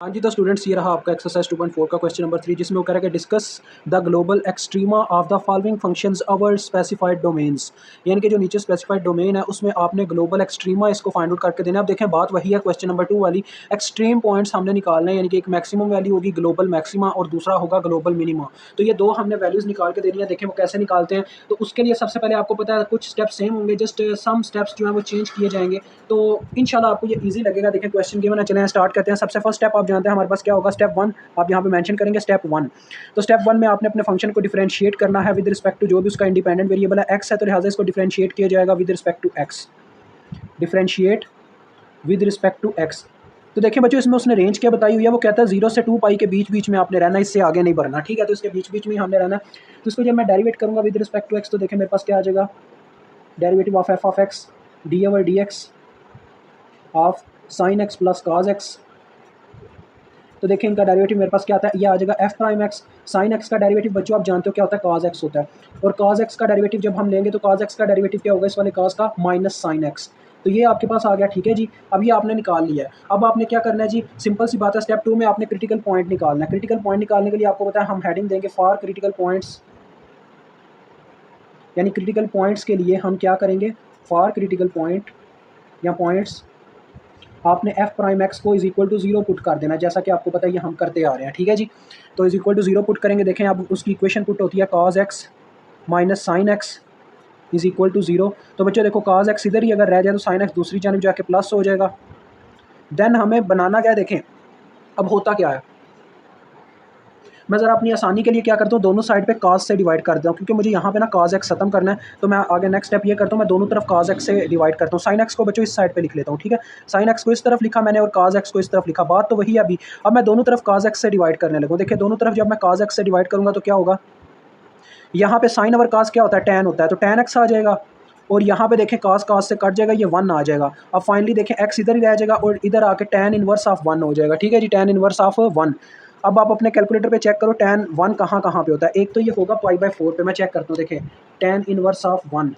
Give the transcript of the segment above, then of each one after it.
हाँ जी, तो स्टूडेंट्स ये रहा आपका एक्सरसाइज 2.4 का क्वेश्चन नंबर 3, जिसमें वो कह रहा है कि discuss the global extrema of the following functions our specified domains. यानी कि जो नीचे स्पेसिफाइड डोमेन है उसमें आपने ग्लोबल एक्सट्रीमा इसको फाइंड आउट करके देना है। अब देखें बात वही है क्वेश्चन नंबर 2 वाली, एक्सट्रीम पॉइंट्स हमने निकालने हैं, यानी कि एक मैक्सिमम वैल्यू होगी ग्लोबल मैक्सिमा और दूसरा होगा ग्लोबल मिनिमा। तो ये दो हमने वैल्यूज़ निकाल के देनी है। देखें वो कैसे निकालते हैं। तो उसके लिए सबसे पहले आपको पता है कुछ स्टेप्स सेम होंगे, जस्ट सम स्टेप्स जो है वो चेंज किए जाएंगे। तो इंशाल्लाह आपको ये ईजी लगेगा। देखें क्वेश्चन गिवन है, चलें स्टार्ट करते हैं। सबसे फर्स्ट स्टेप आप जानते हैं हमारे पास क्या होगा, स्टेप 1 आप यहाँ पे मेंशन करेंगे स्टेप 1। तो स्टेप 1 में आपने अपने फंक्शन को डिफरेंशिएट करना है विद रिस्पेक्ट टू जो भी उसका इंडिपेंडेंट वेरिएबल है। एक्स है तो लिहाजा इसको डिफरेंशिएट किया जाएगा with respect to x, differentiate with respect to x. तो देखिए बच्चों इसमें उसने रेंज क्या बताई हुई है, वो कहता है 0 से 2 पाई के बीच बीच में आपने रहना, इससे आगे नहीं बढ़ना। ठीक है, तो इसके बीच बीच में हमने रहना। तो इसको जब मैं डेरिवेट करूँगा विद रिस्पेक्ट टू एक्स, तो देखिए मेरे पास क्या आ जाएगा, derivative of f of x D over d x of sine x plus cos x. तो देखिए इनका डेरिवेटिव मेरे पास क्या आता है, ये आ जाएगा f prime x. Sine x का डेरिवेटिव बच्चों आप जानते हो क्या होता है, कॉज एक्स होता है। और कॉज एक्स का डेरिवेटिव जब हम लेंगे तो कॉज एक्स का डेरिवेटिव क्या होगा, इस वाले कॉज का माइनस साइन एक्स। तो ये आपके पास आ गया। ठीक है जी, अब ये आपने निकाल लिया है। अब आपने क्या करना है जी, सिंपल सी बात है, स्टेप 2 में आपने क्रिटिकल पॉइंट निकालना है। क्रिटिकल पॉइंट निकालने के लिए आपको पता है हम हेडिंग देंगे फॉर क्रिटिकल पॉइंट्स, यानी क्रिटिकल पॉइंट्स के लिए हम क्या करेंगे, फॉर क्रिटिकल पॉइंट या पॉइंट्स आपने एफ प्राइम एक्स को इज इक्वल टू 0 पुट कर देना, जैसा कि आपको पता है ये हम करते आ रहे हैं। ठीक है जी, तो इज इक्वल टू 0 पुट करेंगे। देखें अब उसकी इक्वेशन पुट होती है cos x minus sine x is equal to 0। तो बच्चों देखो कॉज एक्स इधर ही अगर रह जाए तो साइन एक्स दूसरी जानब जाके प्लस हो जाएगा। देन हमें बनाना क्या है, देखें अब होता क्या है, मैं ज़रा अपनी आसानी के लिए क्या करता हूँ, दोनों साइड पे cos से डिवाइड कर देता हूँ, क्योंकि मुझे यहाँ पे ना cos x खत्म करना है। तो मैं आगे नेक्स्ट स्टेप ये करता हूँ, मैं दोनों तरफ cos x से डिवाइड करता हूँ। sin x को बच्चों इस साइड पे लिख लेता हूँ। ठीक है, sin x को इस तरफ लिखा मैंने और cos x को इस तरफ लिखा, बात तो वही है अभी। अब मैं दोनों तरफ cos x से डिवाइड करने लगूँ। देखिए दोनों तरफ जब मैं cos x से डिवाइड करूँगा तो क्या होगा, यहाँ पे साइन ओवर cos क्या होता है, tan होता है, तो tan x आ जाएगा। और यहाँ पे देखें cos से कट जाएगा, ये 1 आ जाएगा। अब फाइनली देखें x इधर ही रह जाएगा और इधर आके tan इनवर्स ऑफ 1 हो जाएगा। ठीक है जी, tan इनवर्स ऑफ 1। अब आप अपने कैलकुलेटर पे चेक करो tan 1 कहाँ कहाँ पे होता है। एक तो ये होगा पाई/4 पे, मैं चेक करता हूँ। देखें tan इनवर्स ऑफ 1,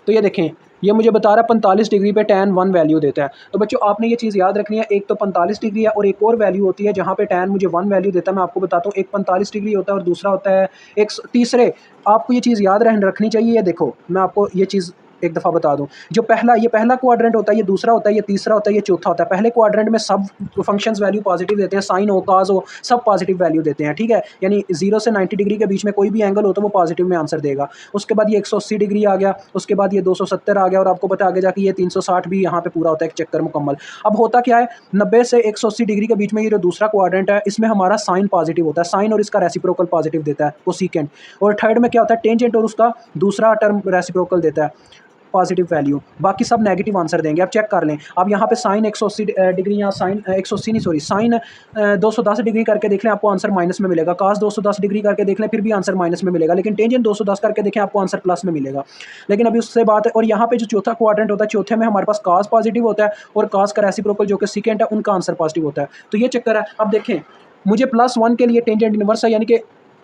तो ये देखें ये मुझे बता रहा है 45 डिग्री पे tan 1 वैल्यू देता है। तो बच्चों आपने ये चीज़ याद रखनी है, एक तो 45 डिग्री है और एक और वैल्यू होती है जहाँ पे tan मुझे 1 वैल्यू देता है। मैं आपको बताता हूँ, एक 45 डिग्री होता है और दूसरा होता है एक तीसरे। आपको ये चीज़ याद रखनी चाहिए। ये देखो मैं आपको ये चीज़ एक दफ़ा बता दूं, जो ये पहला क्वाड्रेंट होता है, ये दूसरा होता है, ये तीसरा होता है, ये चौथा होता है। पहले क्वाड्रेंट में सब फंक्शंस वैल्यू पॉजिटिव देते हैं, साइन हो काज हो सब पॉजिटिव वैल्यू देते हैं। ठीक है, यानी 0 से 90 डिग्री के बीच में कोई भी एंगल हो तो वो पॉजिटिव में आंसर देगा। उसके बाद ये 180 डिग्री आ गया, उसके बाद ये 270 आ गया और आपको पता आगे जाके ये 360 भी यहाँ पे पूरा होता है, एक चक्कर मुकम्मल। अब होता क्या है, 90 से 180 डिग्री के बीच में ये जो दूसरा क्वाड्रेंट है इसमें हमारा साइन पॉजिटिव होता है, साइन और इसका रेसिप्रोकल पॉजिटिव देता है वो सीकेंड। और थर्ड में क्या होता है, टेंजेंट और उसका दूसरा टर्म रेसिप्रोकल देता है पॉजिटिव वैल्यू, बाकी सब नेगेटिव आंसर देंगे। आप चेक कर लें, अब यहाँ पे साइन 180 डिग्री या साइन 180 नहीं सॉरी साइन 210 डिग्री करके देख लें, आपको आंसर माइनस में मिलेगा। कास 210 डिग्री करके देख लें, फिर भी आंसर माइनस में मिलेगा। लेकिन टेंजेंट 210 करके देखें, आपको आंसर प्लस में मिलेगा। लेकिन अभी उससे बात है, और यहाँ पे जो चौथा क्वाड्रेंट होता है, चौथे में हमारे पास कास पॉजिटिव होता है और कास का रेसिप्रोकल जो कि सेकेंड है उनका आंसर पॉजिटिव होता है। तो ये चक्कर है। अब देखें मुझे +1 के लिए टेंजेंट इनवर्स है, यानी कि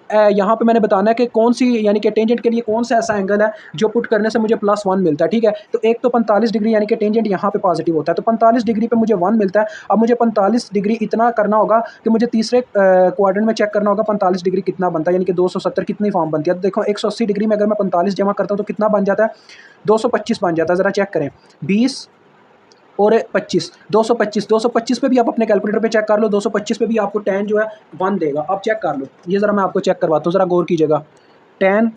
यहाँ पे मैंने बताना है कि कौन सी, यानी कि टेंजेंट के लिए कौन सा ऐसा एंगल है जो पुट करने से मुझे +1 मिलता है। ठीक है, तो एक तो 45 डिग्री यानी कि टेंजेंट यहाँ पे पॉजिटिव होता है, तो 45 डिग्री पे मुझे 1 मिलता है। अब मुझे 45 डिग्री इतना करना होगा कि मुझे तीसरे क्वाड्रेंट में चेक करना होगा 45 डिग्री कितना बनता है, यानी कि 270 कितनी फॉर्म बनती है। तो देखो 180 डिग्री में अगर मैं 45 जमा करता हूँ तो कितना बन जाता है, 225 बन जाता है। ज़रा चेक करें, 20 और 25, 225 पे भी आप अपने कैलकुलेटर पे चेक कर लो, 225 पे भी आपको tan जो है 1 देगा। आप चेक कर लो, ये ज़रा मैं आपको चेक करवाता हूँ, ज़रा गौर कीजिएगा। tan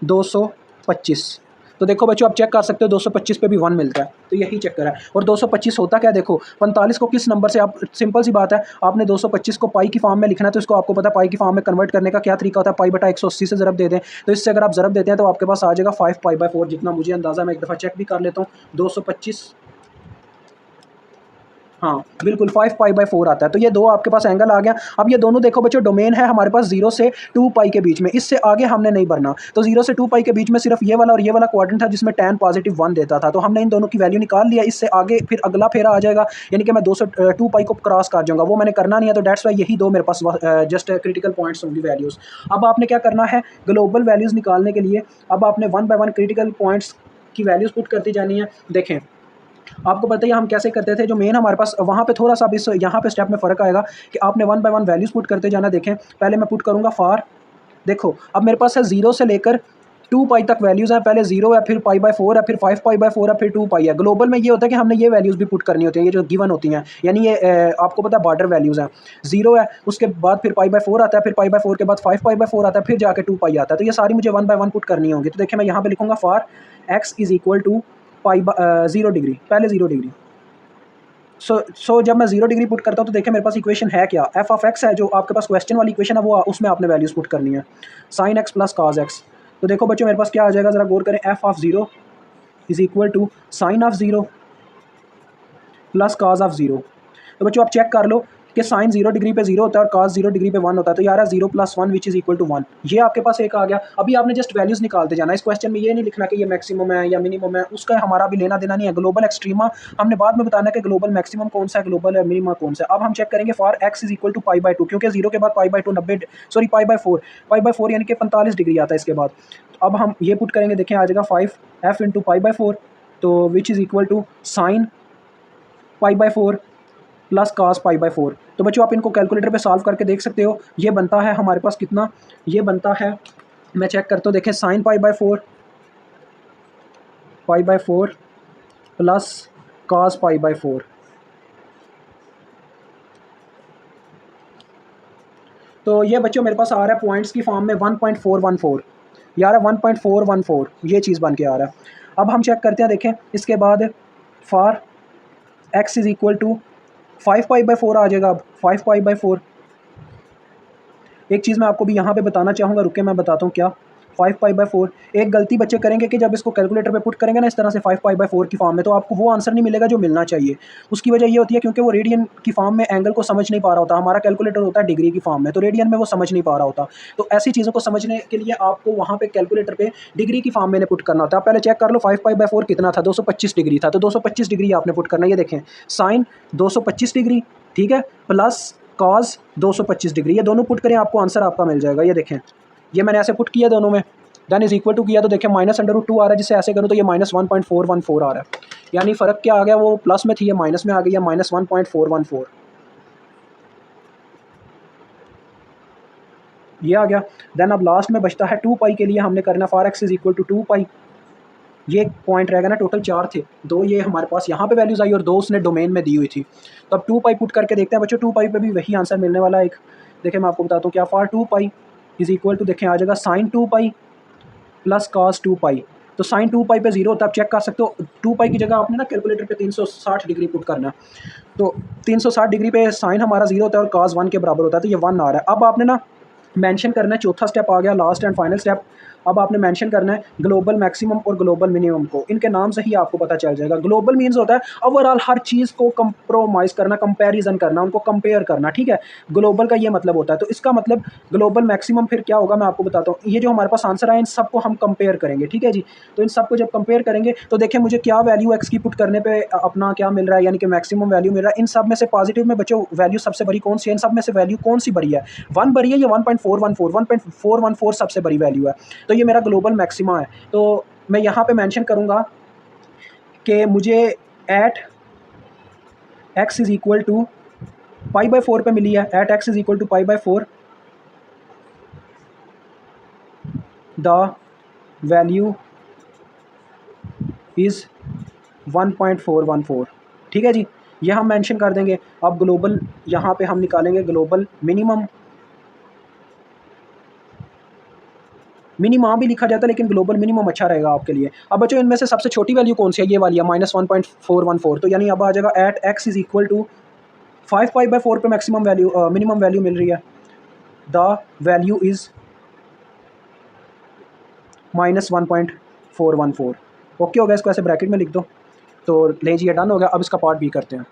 225, तो देखो बच्चों आप चेक कर सकते हो 225 पे भी 1 मिलता है, तो यही चक्कर है। और 225 होता क्या है, देखो 45 को किस नंबर से, आप सिंपल सी बात है, आपने 225 को पाई की फॉर्म में लिखना है, तो इसको आपको पता है पाई की फॉर्म में कन्वर्ट करने का क्या तरीका होता है, पाई/180 से ज़रब दे दें। तो इससे अगर आप ज़रब देते हैं तो आपके पास आ जाएगा 5 पाई/4, जितना मुझे अंदाज़ा, मैं एक दफ़ा चेक भी कर लेता हूँ। 225, हाँ बिल्कुल 5 पाई/4 आता है। तो ये दो आपके पास एंगल आ गया। अब ये दोनों देखो बच्चों, डोमेन है हमारे पास 0 से 2 पाई के बीच में, इससे आगे हमने नहीं बढ़ना। तो 0 से 2 पाई के बीच में सिर्फ ये वाला और ये वाला क्वाड्रेंट था जिसमें tan +1 देता था, तो हमने इन दोनों की वैल्यू निकाल लिया। इससे आगे फिर अगला फेरा आ जाएगा, यानी कि मैं 2 पाई को क्रॉस कर जाऊँगा, वो मैंने करना नहीं है। तो डेट्स वाई यही दो मेरे पास जस्ट क्रिटिकल पॉइंट्स होंगी वैल्यूज़। अब आपने क्या करना है, ग्लोबल वैल्यूज़ निकालने के लिए अब आपने 1 बाय 1 क्रिटिकल पॉइंट्स की वैल्यूज़ पुट करती जानी है। देखें आपको पता है हम कैसे करते थे, जो मेन हमारे पास वहाँ पे थोड़ा सा अब इस यहाँ पे स्टेप में फ़र्क आएगा कि आपने 1 बाय 1 वैल्यूज़ पुट करते जाना। देखें पहले मैं पुट करूँगा फॉर, देखो अब मेरे पास है 0 से लेकर 2 पाई तक वैल्यूज़ हैं। पहले 0 है, फिर पाई बाय 4 है, फिर 5 पाई बाय 4 है, फिर 2 पाई है। ग्लोबल में ये होता है कि हमने ये वैल्यूज़ भी पुट करनी होती है, ये जो गिवन होती हैं, यानी ये आपको पता है बॉर्डर वैल्यूज़ हैं। 0 है, उसके बाद फिर पाई बाय 4 आता है, फिर पाई बाय 4 के बाद 5 पाई बाय 4 आता है, फिर जाके 2 पाई आता है। तो ये सारी मुझे 1 बाय 1 पुट करनी होंगी। तो देखिए मैं यहाँ पे लिखूँगा for x is equal to pi 0 degree, पहले 0 डिग्री। सो जब मैं 0 डिग्री पुट करता हूँ तो देखिए मेरे पास इक्वेशन है क्या, एफ ऑफ एक्स है, जो आपके पास क्वेश्चन वाली इक्वेशन है वो, उसमें आपने वैल्यूज़ पुट करनी है, sine x plus cos x. तो देखो बच्चों मेरे पास क्या आ जाएगा, ज़रा गौर करें, f of 0 is equal to sine of 0 plus cos of 0। तो बच्चों आप चेक कर लो कि साइन 0 डिग्री पे 0 होता है और कॉस 0 डिग्री पे 1 होता है। तो यार 0 + 1 विच इज़ इक्वल टू 1, ये आपके पास एक आ गया। अभी आपने जस्ट वैल्यूज़ निकालते जाना, इस क्वेश्चन में ये नहीं लिखना कि ये मैक्सिमम है या मिनिमम है, उसका हमारा भी लेना देना नहीं है। ग्लोबल एक्सट्रीमा हमने बाद में बताना कि ग्लोबल मैक्सिमम कौन सा है, ग्लोबल मिनिमम कौन सा है। अब हम चेक करेंगे for x is equal to pi by 2, क्योंकि 0 के बाद pi by 2 90, sorry pi by 4 यानी कि 45 डिग्री आता है इसके बाद। तो अब हम ये पुट करेंगे, देखें आ जाएगा 5f इंटू पाई बाय 4, तो which is equal to sine pi by 4 plus cos pi by 4। तो बच्चों आप इनको कैलकुलेटर पे सॉल्व करके देख सकते हो। ये बनता है हमारे पास कितना, ये बनता है, मैं चेक करता हूँ, देखें sign pi by 4 plus cos pi by 4। तो ये बच्चों मेरे पास आ रहा है पॉइंट्स की फॉर्म में 1.414, यार 1.414 ये चीज़ बन के आ रहा है। अब हम चेक करते हैं, देखें इसके बाद for x is equal to 5 pi by 4 आ जाएगा। अब 5 पाई बाय 4, एक चीज़ मैं आपको भी यहाँ पे बताना चाहूँगा, रुके मैं बताता हूँ क्या। 5 पाई बाय 4, एक गलती बच्चे करेंगे कि जब इसको कैलकुलेटर पे पुट करेंगे ना इस तरह से 5 पाई बाय 4 की फॉर्म में, तो आपको वो आंसर नहीं मिलेगा जो मिलना चाहिए। उसकी वजह ये होती है क्योंकि वो रेडियन की फॉर्म में एंगल को समझ नहीं पा रहा होता, हमारा कैलकुलेटर होता है डिग्री की फॉर्म में, तो रेडियन में वो समझ नहीं पा रहा होता। तो ऐसी चीज़ों को समझने के लिए आपको वहाँ पे कैलकुलेटर पे डिग्री की फॉर्म में पुट करना होता है। आप पहले चेक कर लो 5 पाई बाय 4 कितना था, 225 डिग्री था, तो 225 डिग्री आपने पुट करना है। ये देखें साइन 225 डिग्री, ठीक है, प्लस कॉस 225 डिग्री, ये दोनों पुट करें आपको आंसर आपका मिल जाएगा। ये देखें ये मैंने ऐसे पुट किया दोनों में, देन इज इक्वल टू किया तो देखें -√2 आ रहा है, जिससे ऐसे करूँ तो ये -1.414 आ रहा है। यानी फ़र्क क्या आ गया, वो प्लस में थी ये माइनस में आ गई है, -1.414 ये आ गया। देन अब लास्ट में बचता है 2 पाई के लिए हमने करना for x is equal to 2 pi. ये पॉइंट रहेगा ना, टोटल 4 थे, 2 ये हमारे पास यहाँ पे वैल्यूज़ आई और 2 उसने डोमेन में दी हुई थी। तो अब 2 पाई पुट करके देखते हैं बच्चों, 2 पाई पे भी वही आंसर मिलने वाला है एक। देखिए मैं आपको बताता हूँ क्या, for 2 pi is equal to, देखें आ जाएगा sine 2 pi plus cos 2 pi. तो साइन 2 पाई पे 0 होता है, आप चेक कर सकते हो। 2 पाई की जगह आपने ना कैलकुलेटर पे 360 डिग्री पुट करना है, तो 360 डिग्री पे साइन हमारा 0 होता है और कॉस 1 के बराबर होता है, तो ये 1 आ रहा है। अब आपने ना मेंशन करना है, चौथा स्टेप आ गया, लास्ट एंड फाइनल स्टेप। अब आपने मेंशन करना है ग्लोबल मैक्सिमम और ग्लोबल मिनिमम को, इनके नाम से ही आपको पता चल जाएगा। ग्लोबल मीन्स होता है ओवरऑल हर चीज़ को कंप्रोमाइज़ करना, कंपैरिजन करना, उनको कंपेयर करना, ठीक है, ग्लोबल का ये मतलब होता है। तो इसका मतलब ग्लोबल मैक्सिमम फिर क्या होगा मैं आपको बताता हूँ। ये जो हमारे पास आंसर आए इन सबको हम कंपेयर करेंगे, ठीक है जी। तो इन सबको जब कंपेयर करेंगे तो देखें मुझे क्या वैल्यू एक्स की पुट करने पर अपना क्या मिल रहा है, यानी कि मैक्सिमम वैल्यू मिल रहा है। इन सब में से पॉजिटिव में बच्चों वैल्यू सबसे बड़ी कौन सी है, इन सब में से वैल्यू कौन सी बड़ी है, 1 बड़ी है या 1.414 सबसे बड़ी वैल्यू है। तो ये मेरा ग्लोबल मैक्सिमा है। तो मैं यहाँ पे मेंशन करूँगा कि मुझे at x is equal to pi by 4 पे मिली है, at x is equal to pi by 4 the value is 1.414, ठीक है जी। ये हम मेंशन कर देंगे। अब ग्लोबल यहाँ पे हम निकालेंगे ग्लोबल मिनिमम, मिनिमम भी लिखा जाता है लेकिन ग्लोबल मिनिमम अच्छा रहेगा आपके लिए। अब बच्चों इनमें से सबसे छोटी वैल्यू कौन सी है, ये वाली है -1.414, तो यानी अब आ जाएगा at x is equal to 5 pi by 4 पे मैक्सिमम वैल्यू मिनिमम वैल्यू मिल रही है, द वैल्यू इज़ -1.414। ओके हो गया, इसको ऐसे ब्रैकेट में लिख दो। तो ले जी ये डन हो गया। अब इसका पार्ट बी करते हैं।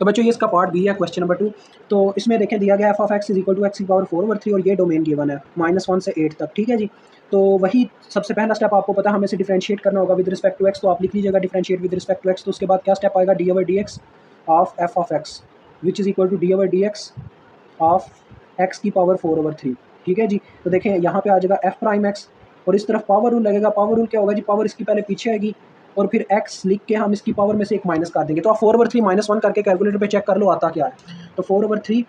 तो बच्चों ये इसका पार्ट बी है, क्वेश्चन नंबर 2। तो इसमें देखें दिया गया f of x is equal to x की पावर 4/3 और ये डोमेन गिवन है -1 से 8 तक, ठीक है जी। तो वही सबसे पहला स्टेप आपको पता है हमें से डिफरेंशिएट करना होगा विद रिस्पेक्ट टू एक्स, तो आप लिख लीजिएगा differentiate with respect to x. तो उसके बाद क्या स्टेप आएगा, d over d x of f of x which is equal to d over d x of x की पावर 4/3, ठीक है जी। तो देखें यहाँ पे आ जाएगा एफ प्राइम एक्स और इस तरफ पावर रूल लगेगा। पावर रूल क्या होगा जी, पावर इसकी पहले पीछे आएगी और फिर x लिख के हम इसकी पावर में से एक माइनस कर देंगे। तो आप 4/3 -1 करके कैलकुलेटर पे चेक कर लो आता क्या है। तो 4/3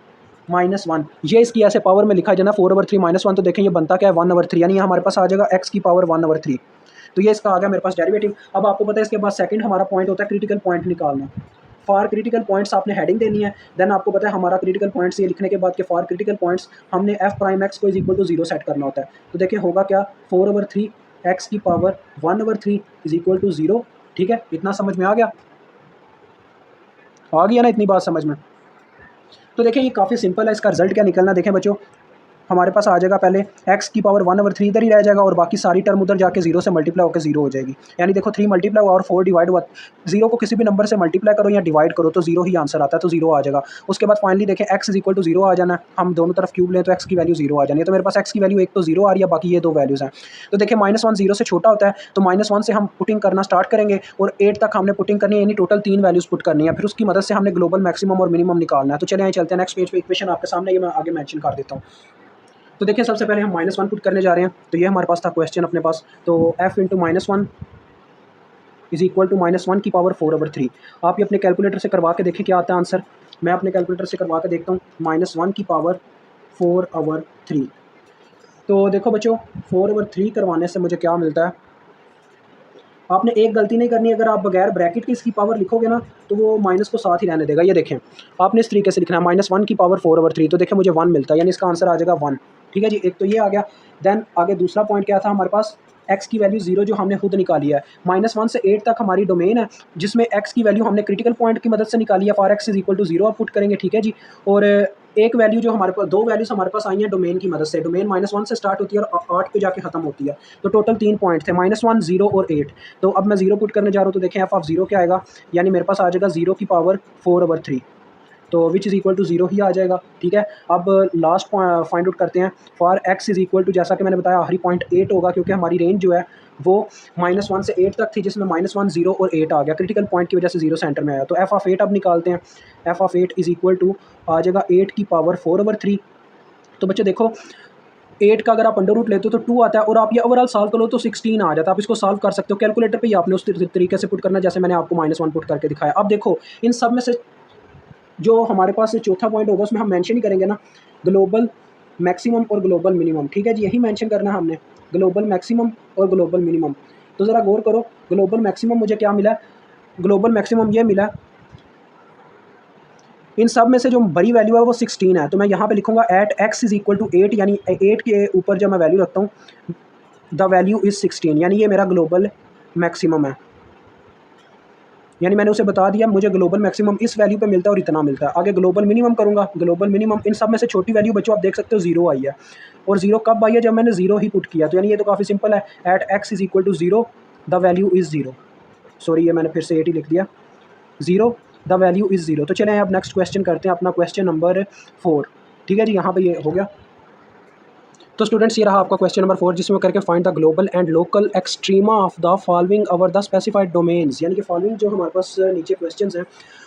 -1 ये इसकी ऐसे पावर में लिखा है ना 4/3 -1, तो देखें ये बनता क्या है 1/3, यानी हमारे पास आ जाएगा x की पावर 1/3। तो ये इसका आ गया मेरे पास डेरिवेटिव। अब आपको पता है इसके बाद सेकंड हमारा पॉइंट होता है क्रिटिकल पॉइंट निकालना। फॉर क्रिटिकल पॉइंट्स आपने हेडिंग देनी है। देन आपको पता है हमारा क्रिटिकल पॉइंट्स ये लिखने के बाद कि फॉर क्रिटिकल पॉइंट्स हमने f' को इज 0 सेट करना होता है। तो देखिए होगा क्या 4/3 x की पावर 1/3 इज 0। ठीक है, इतना समझ में आ गया ना इतनी बात समझ में। तो देखिए ये काफ़ी सिंपल है, इसका रिजल्ट क्या निकलना देखें बच्चों। हमारे पास आ जाएगा पहले x की पावर 1/3 इधर ही रह जाएगा और बाकी सारी टर्म उधर जाके 0 से मल्टीप्लाई होकर 0 हो जाएगी। यानी देखो 3 मल्टीप्लाई हुआ और 4 डिवाइड हुआ, 0 को किसी भी नंबर से मल्टीप्लाई करो या डिवाइड करो तो 0 ही आंसर आता है, तो 0 आ जाएगा। उसके बाद फाइनली देखें x इज 0 आ जाना है। हम दोनों तरफ क्यूब लें तो x की वैल्यू 0 आ जानी है। तो मेरे पास x की वैल्यू एक तो 0 आ रही है, बाकी ये दो वैल्यूज़ हैं। तो देखिए -1 0 से छोटा होता है, तो -1 से हम पुटिंग करना स्टार्ट करेंगे और 8 तक हमने पुटिंग करनी है, यानी टोटल 3 वैल्यूज़ पुट करनी है। फिर उसकी मदद से हमने ग्लोबल मैक्सिमम और मिनिमम निकालना है। तो चलिए चलते हैं नेक्स्ट पेज पे। इक्वेशन आपके सामने ये मैं आगे मेंशन कर देता हूँ। तो देखिए सबसे पहले हम -1 पुट करने जा रहे हैं। तो ये हमारे पास था क्वेश्चन अपने पास। तो f × -1 इज इक्वल टू -1 की पावर 4/3। आप ये अपने कैलकुलेटर से करवा के देखें क्या आता है आंसर। मैं अपने कैलकुलेटर से करवा के देखता हूँ। -1 की पावर 4/3। तो देखो बच्चों 4/3 करवाने से मुझे क्या मिलता है। आपने एक गलती नहीं करनी, अगर आप बगैर ब्रैकेट की इसकी पावर लिखोगे ना तो वो माइनस को साथ ही रहने देगा। ये देखें आपने इस तरीके से लिखना है -1 की पावर 4/3। तो देखें मुझे 1 मिलता है, यानी इसका आंसर आ जाएगा 1। ठीक है जी, एक तो ये आ गया। देन आगे दूसरा पॉइंट क्या था हमारे पास, x की वैल्यू 0 जो हमने खुद निकाली है। -1 से 8 तक हमारी डोमेन है जिसमें x की वैल्यू हमने क्रिटिकल पॉइंट की मदद से निकाली है। For x is equal to 0 आप पुट करेंगे। ठीक है जी, और एक वैल्यू जो हमारे पास, दो वैल्यूज हमारे पास आई हैं डोमेन की मदद से। डोमेन -1 से स्टार्ट होती है और 8 पे जाके खत्म होती है। तो टोटल 3 पॉइंट थे, -1 0 और 8। तो अब मैं 0 पुट करने जा रहा हूँ। तो देखें f(0) क्या आएगा, यानी मेरे पास आ जाएगा 0 की पावर 4/3। तो विच इज़ इक्वल टू 0 ही आ जाएगा। ठीक है, अब लास्ट फाइंड आउट करते हैं। For x is equal to, जैसा कि मैंने बताया आखिरी पॉइंट 8 होगा, क्योंकि हमारी रेंज जो है वो -1 से 8 तक थी, जिसमें -1 0 और 8 आ गया। क्रिटिकल पॉइंट की वजह से 0 सेंटर में आया। तो f(8) अब निकालते हैं। f(8) इज़ इक्वल टू आ जाएगा 8 की पावर 4/3। तो बच्चे देखो 8 का अगर आप अंडर रूट लेते हो तो 2 आता है, और आप ये ओवरऑल सॉल्व करो तो 16 आ जाता है। आप इसको सॉल्व कर सकते हो कैलकुलेटर पे ही, आपने उस तरीके से पुट करना जैसे मैंने आपको -1 पुट करके दिखाया। अब देखो इन सब में से जो हमारे पास चौथा पॉइंट होगा उसमें हम मेंशन ही करेंगे ना ग्लोबल मैक्सिमम और ग्लोबल मिनिमम। ठीक है जी, यही मेंशन करना है हमने, ग्लोबल मैक्सिमम और ग्लोबल मिनिमम। तो ज़रा गौर करो, ग्लोबल मैक्सिमम मुझे क्या मिला, ग्लोबल मैक्सिमम ये मिला, इन सब में से जो बड़ी वैल्यू है वो 16 है। तो मैं यहाँ पे लिखूंगा at x is equal to 8, यानी 8 के ऊपर जब मैं वैल्यू रखता हूँ द वैल्यू इज़ 16, यानी ये मेरा ग्लोबल मैक्सिमम है। यानी मैंने उसे बता दिया मुझे ग्लोबल मैक्सिमम इस वैल्यू पे मिलता है और इतना मिलता है। आगे ग्लोबल मिनिमम करूंगा, ग्लोबल मिनिमम इन सब में से छोटी वैल्यू बच्चों आप देख सकते हो 0 आई है, और 0 कब आई है, जब मैंने 0 ही पुट किया। तो यानी ये तो काफ़ी सिंपल है, at x is equal to 0 the value is 0। Sorry ये मैंने फिर से 8 ही लिख दिया, 0 द वैल्यू इज़ 0। तो चलें अब नेक्स्ट क्वेश्चन करते हैं, अपना क्वेश्चन नंबर 4। ठीक है जी, यहाँ पर ये हो गया। तो स्टूडेंट्स ये रहा आपका क्वेश्चन नंबर 4, जिसमें करके find the global and local extrema of the following over the specified domains. यानी कि फॉलोइंग जो हमारे पास नीचे क्वेश्चंस हैं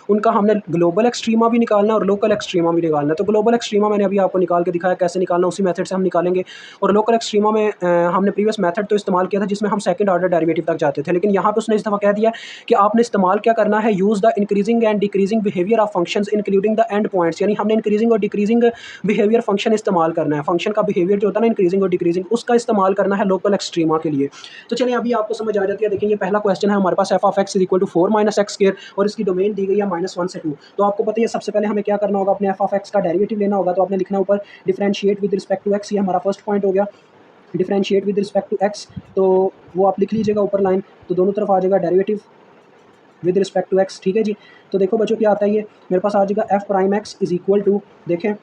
उनका हमने ग्लोबल एक्सट्रीमा भी निकालना और लोकल एक्सट्रीमा भी निकालना। तो ग्लोबल एक्सट्रीमा मैंने अभी आपको निकाल के दिखाया कैसे निकालना, उसी मेथड से हम निकालेंगे। और लोकल एक्सट्रीमा में हमने प्रीवियस मेथड तो इस्तेमाल किया था जिसमें हम सेकंड ऑर्डर डेरिवेटिव तक जाते थे, लेकिन यहाँ पर उसने इस दफ़ा कह दिया कि आपने इस्तेमाल क्या करना है, use the increasing and decreasing behaviour of functions including the end points. यानी हमने इंक्रीजिंग और डिक्रीजिंग बिहेवियर फंक्शन इस्तेमाल करना है। फंक्शन का बिहेवियर जो होता है ना इंक्रीजिंग और डिक्रीजिंग, उसका इस्तेमाल करना है लोकल एक्सट्रीमा के लिए। तो चलिए अभी आपको समझ आ जाती है। देखिए ये पहला क्वेश्चन है हमारे पास, f(x) is equal to 4 - x², और इसकी डोमेन दी गई है -1 से 2। तो आपको पता है सबसे पहले हमें क्या करना होगा, अपने f(x) का डेरिवेटिव लेना होगा। तो आपने लिखना ऊपर differentiate with respect to x, ये हमारा फर्स्ट पॉइंट हो गया, differentiate with respect to x। तो वो आप लिख लीजिएगा ऊपर लाइन, तो दोनों तरफ आ जाएगा derivative with respect to x। ठीक है जी, तो देखो बच्चों क्या आता है, ये मेरे पास आ जाएगा f'(x) इज इक्वल टू, देखें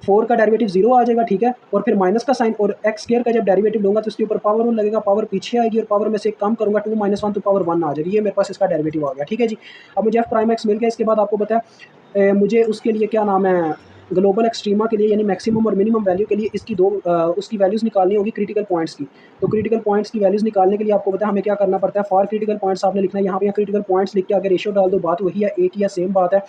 4 का डेरिवेटिव 0 आ जाएगा। ठीक है, और फिर माइनस का साइन, और x² का जब डेरिवेटिव लूँगा तो इसके ऊपर पावर 1 लगेगा, पावर पीछे आएगी और पावर में से एक कम करूँगा 2 - 1 तो पावर 1 आ जाएगी। ये मेरे पास इसका डेरिवेटिव आ गया। ठीक है जी, अब मुझे f'(x) मिल गया। इसके बाद आपको पता है मुझे उसके लिए क्या नाम है, ग्लोबल एक्सट्रीमा के लिए यानी मैक्सिमम और मिनिमम वैल्यू के लिए इसकी उसकी वैल्यूज़ निकालनी होगी क्रिटिकल पॉइंट्स की। तो क्रिटिकल पॉइंट्स की वैल्यूज़ निकालने के लिए आपको पता है हमें क्या करना पड़ता है, फॉर क्रिटिकल पॉइंट्स आपने लिखना है। यहाँ पे क्रिटिकल पॉइंट्स लिख के अगर रेशियो डाल दो, बात वही है, एक ही है, सेम बात है।